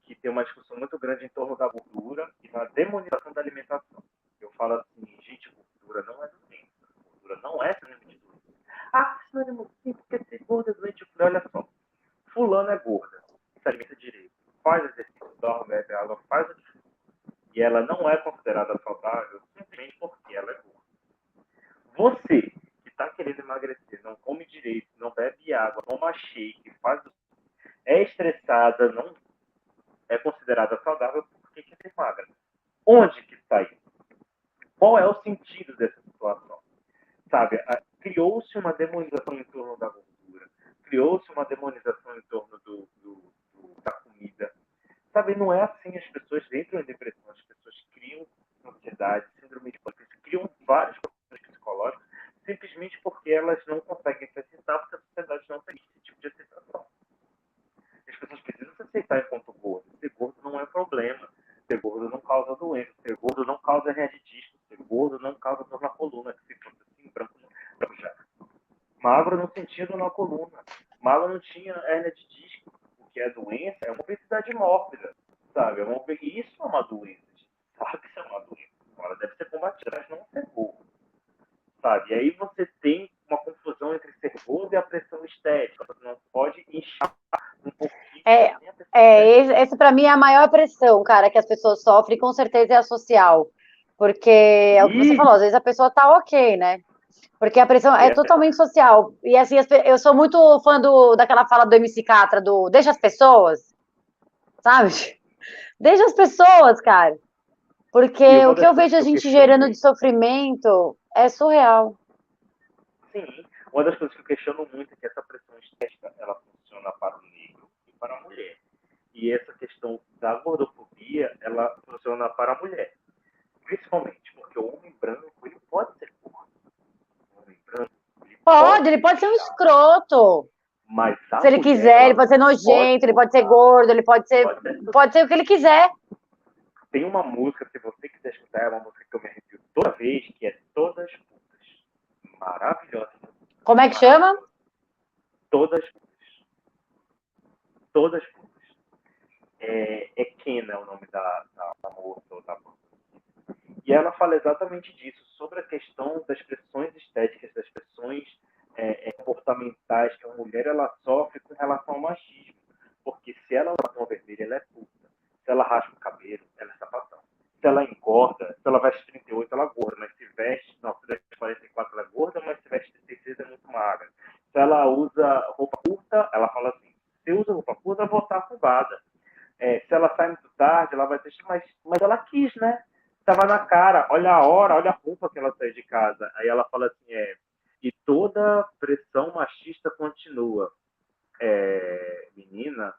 que tem uma discussão muito grande em torno da gordura e na demonização da alimentação. Eu falo assim, gente, gordura não é doença. Gordura não é sinônimo de doença. Sinônimo sim, porque ser gorda é doente. Olha só, fulano é gorda, se alimenta direito, faz exercício, dorme, bebe água, faz o que for. E ela não é considerada saudável simplesmente porque ela é gorda. Você que está querendo emagrecer, não come direito, não bebe água, toma shake, é estressada, não é considerada saudável, porque quer ser magra. Onde que está isso? Qual é o sentido dessa situação? Sabe, criou-se uma demonização em torno da gordura, criou-se uma demonização em torno da comida. Sabe, não é assim, as pessoas entram em depressão, as pessoas criam ansiedade, síndrome de pânico, criam vários problemas psicológicos, simplesmente porque elas não conseguem se aceitar, porque a sociedade não tem esse tipo de aceitação. As pessoas precisam se aceitar enquanto gordo. Ser gordo não é problema. Ser gordo não causa doença. Ser gordo não causa hernia de disco. Ser gordo não causa dor na coluna. Que se fosse assim, branco já. Magro não sentia dor na coluna. Magro não tinha hernia de disco. O que é doença é uma obesidade mórbida. Sabe? Isso é uma doença. Sabe que isso é uma doença. Ela deve ser combatida, mas não ser gordo. Sabe? E aí você tem uma confusão entre ser gordo e a pressão estética. Você não pode inchar um pouquinho. Essa para mim é a maior pressão, cara, que as pessoas sofrem, com certeza é a social. Porque é o que você falou, às vezes a pessoa tá ok, né? Porque a pressão é totalmente social. E assim, eu sou muito fã daquela fala do MC Catra, deixa as pessoas, sabe? Deixa as pessoas, cara. Porque o que eu vejo a gente gerando de sofrimento é surreal. Sim, uma das coisas que eu questiono muito é que essa pressão estética, ela funciona para o negro e para a mulher. E essa questão da gordofobia, ela funciona para a mulher. Principalmente porque o homem branco, ele pode ser gordo. O homem branco, ele pode ser um escroto. Mas se ele quiser, ele pode ser nojento, ele pode ser gordo, ele pode ser o que ele quiser. Tem uma música, se você quiser escutar, é uma música que eu me arrepio toda vez, que é Todas Putas. Maravilhosa. Como é que chama? Todas Putas. Todas Putas. Kena é o nome da moça ou da banda. E ela fala exatamente disso, sobre a questão das pressões estéticas, das pressões comportamentais que a mulher ela sofre com relação ao machismo. Porque se ela usa uma vermelha, ela é puta. Se ela raspa o cabelo, ela é sapatão. Se ela engorda, se ela veste 38, ela é gorda. Mas se veste 44, ela é gorda, mas se veste 36, é muito magra. Se ela usa roupa Se ela sai muito tarde, ela vai ter... Mas ela quis, né? Tava na cara, olha a hora, olha a roupa que ela saiu de casa. Aí ela fala assim, e toda pressão machista continua. Menina,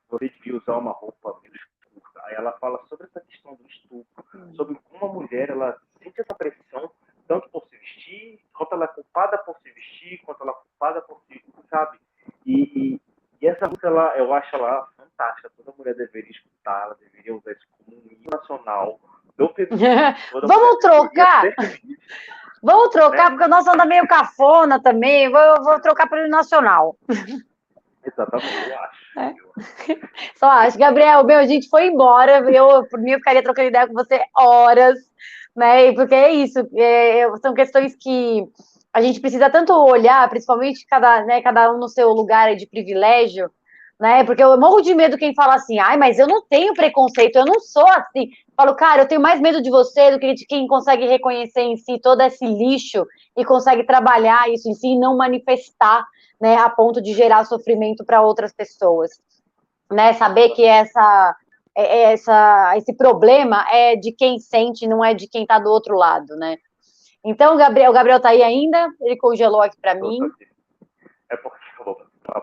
você devia usar uma roupa menos curta. Aí ela fala sobre essa questão do estupro, sobre como a mulher, ela sente essa pressão, tanto por se vestir, quanto ela é culpada por se vestir, quanto ela é culpada por se... Sabe? E essa música, eu acho ela fantástica. Toda mulher deveria escutar, ela deveria usar isso como um hino nacional do feminismo. Vamos trocar! Vamos trocar, né? Porque o nosso anda meio cafona também. Vou trocar pelo nacional. Exatamente, eu acho. Só acho. Gabriel, a gente foi embora. Por mim, eu ficaria trocando ideia com você horas, né? Porque é isso. São questões que a gente precisa tanto olhar, principalmente cada um no seu lugar de privilégio, né? Porque eu morro de medo quem fala assim, mas eu não tenho preconceito, eu não sou assim. Eu falo, cara, eu tenho mais medo de você do que de quem consegue reconhecer em si todo esse lixo e consegue trabalhar isso em si e não manifestar, né, a ponto de gerar sofrimento para outras pessoas, né? Saber que esse problema é de quem sente, não é de quem está do outro lado, né? Então, o Gabriel tá aí ainda? Ele congelou aqui para mim. É porque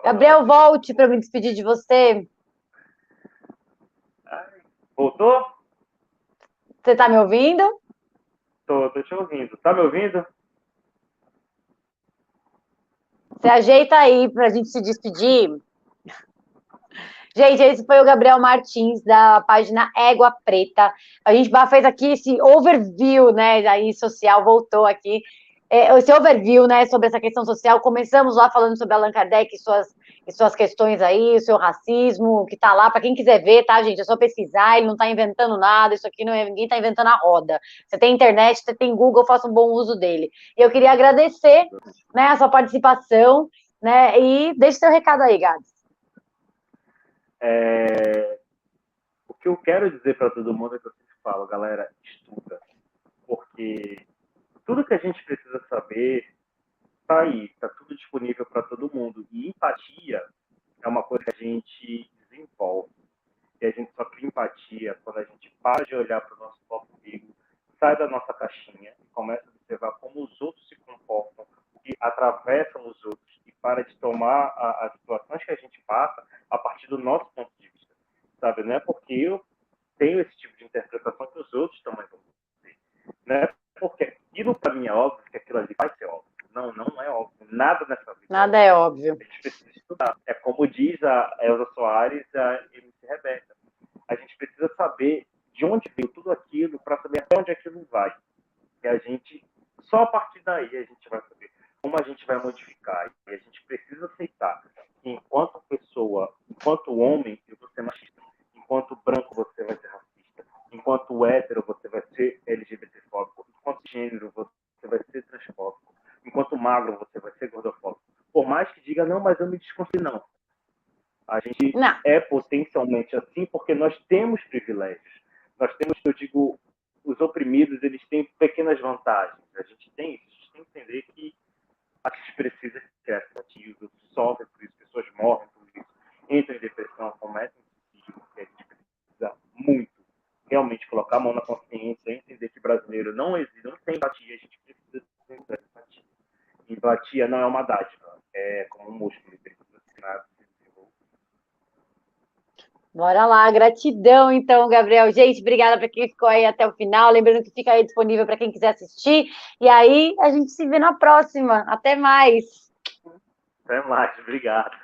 Gabriel, volte para me despedir de você. Voltou? Você tá me ouvindo? Tô te ouvindo. Tá me ouvindo? Você ajeita aí pra gente se despedir. Gente, esse foi o Gabriel Martins, da página Égua Preta. A gente fez aqui esse overview, né, aí social, voltou aqui. Esse overview, né, sobre essa questão social. Começamos lá falando sobre Allan Kardec e suas questões aí, o seu racismo, que tá lá, para quem quiser ver, tá, gente? É só pesquisar, ele não tá inventando nada, isso aqui ninguém tá inventando a roda. Você tem internet, você tem Google, faça um bom uso dele. E eu queria agradecer, né, a sua participação, né, e deixe seu recado aí, Gabs. O que eu quero dizer para todo mundo é que eu sempre falo, galera, estuda. Porque tudo que a gente precisa saber está aí, está tudo disponível para todo mundo. E empatia é uma coisa que a gente desenvolve. E a gente só cria empatia quando a gente para de olhar para o nosso próprio umbigo, sai da nossa caixinha e começa a observar como os outros se comportam, que atravessam os outros e para de tomar as situações que a gente passa a partir do nosso ponto de vista. Sabe? Não é porque eu tenho esse tipo de interpretação que os outros também vão ter. Não é porque aquilo para mim é óbvio que aquilo ali vai ser óbvio. Não é óbvio. Nada nessa vida. Nada é óbvio. A gente precisa estudar. É como diz a Elza Soares e a MC Rebeca. A gente precisa saber de onde veio tudo aquilo para saber até onde aquilo vai. E a gente, só a partir daí, a gente vai saber como a gente vai modificar. E a gente precisa aceitar que enquanto pessoa, enquanto homem, eu vou ser machista. Enquanto branco, você vai ser racista. Enquanto hétero, você vai ser LGBTfóbico. Enquanto gênero, você vai ser transfóbico. Enquanto magro, você vai ser gordofóbico. Por mais que diga, não, mas eu me desconfio, não. A gente é potencialmente assim porque nós temos privilégios. Nós temos, eu digo, os oprimidos, eles têm pequenas vantagens. A gente tem isso. A gente tem que entender que a gente precisa ser ativo, sofre por isso, pessoas morrem por isso, entram em depressão, cometem suicídio, porque a gente precisa muito realmente colocar a mão na consciência, entender que brasileiro não existe, não tem empatia, a gente precisa ter empatia. Empatia não é uma dádiva, é como um músculo, ele precisa ser treinado. Bora lá, gratidão então, Gabriel. Gente, obrigada para quem ficou aí até o final. Lembrando que fica aí disponível para quem quiser assistir. E aí a gente se vê na próxima. Até mais. Até mais, obrigado.